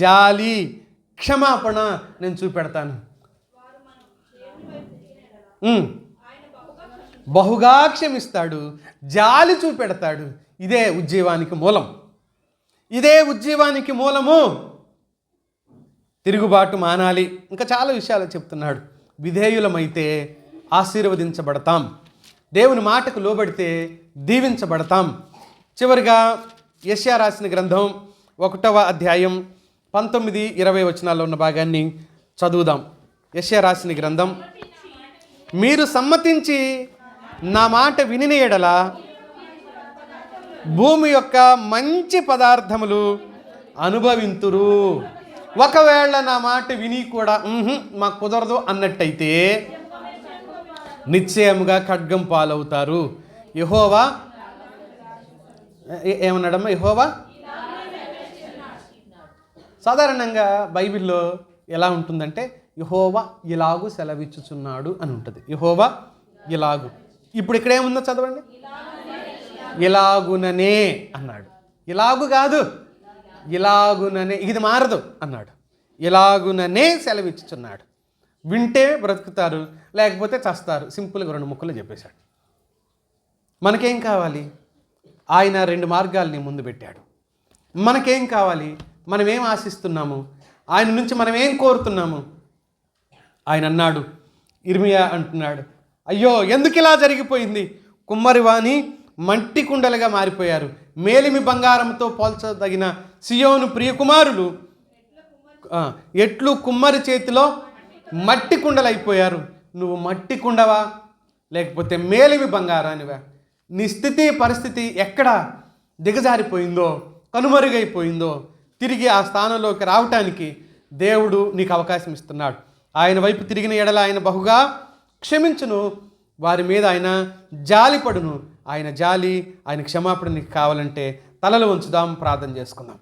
జాలి, క్షమాపణ నేను చూపెడతాను. బహుగా క్షమిస్తాడు, జాలి చూపెడతాడు. ఇదే ఉజ్జీవానికి మూలము. తిరుగుబాటు మానాలి. ఇంకా చాలా విషయాలు చెప్తున్నాడు. విధేయులమైతే ఆశీర్వదించబడతాం, దేవుని మాటకు లోబడితే దీవించబడతాం. చివరిగా యెషయా రాసిన గ్రంథం 1వ అధ్యాయం 19-20 వచనాల్లో ఉన్న భాగాన్ని చదువుదాం. యెషయా రాసిన గ్రంథం. మీరు సమ్మతించి నా మాట వినిన ఎడల భూమి యొక్క మంచి పదార్థములు అనుభవింతురు. ఒకవేళ నా మాట విని కూడా మాకు కుదరదు అన్నట్టయితే నిశ్చయముగా ఖడ్గం పాలవుతారు. యెహోవా ఏమన్నాడమ్మా? యెహోవా సాధారణంగా బైబిల్లో ఎలా ఉంటుందంటే యెహోవా ఇలాగు సెలవిచ్చుచున్నాడు అని ఉంటుంది. యెహోవా ఇలాగు. ఇప్పుడు ఇక్కడ ఏముందో చదవండి. ఇలాగుననే అన్నాడు. ఇలాగు కాదు, ఇలాగుననే. ఇది మారదు అన్నాడు. ఇలాగుననే సెలవిచ్చుచున్నాడు. వింటే బ్రతుకుతారు, లేకపోతే చస్తారు. సింపుల్గా 2 ముక్కలు చెప్పేశాడు. మనకేం కావాలి? ఆయన 2 మార్గాల్ని ముందు పెట్టాడు. మనకేం కావాలి? మనం ఏం ఆశిస్తున్నాము? ఆయన నుంచి మనం ఏం కోరుతున్నాము? ఆయన అన్నాడు, ఇర్మియా అంటున్నాడు, అయ్యో ఎందుకు ఇలా జరిగిపోయింది? కుమ్మరివాణి మట్టి కుండలుగా మారిపోయారు. మేలిమి బంగారంతో పోల్చదగిన సియోను ప్రియకుమారులు ఎట్లు కుమ్మరి చేతిలో మట్టి కుండలు అయిపోయారు. నువ్వు మట్టి కుండవా లేకపోతే మేలిమి బంగారానివా? నీ స్థితి పరిస్థితి ఎక్కడ దిగజారిపోయిందో, కనుమరుగైపోయిందో, తిరిగి ఆ స్థానంలోకి రావటానికి దేవుడు నీకు అవకాశం ఇస్తున్నాడు. ఆయన వైపు తిరిగిన ఎడల ఆయన బహుగా క్షమించును, వారి మీద ఆయన జాలిపడును, ఆయన జాలి, ఆయన క్షమాపణ నీకు కావాలంటే తలలు ఉంచుదాం, ప్రార్థన చేసుకుందాం.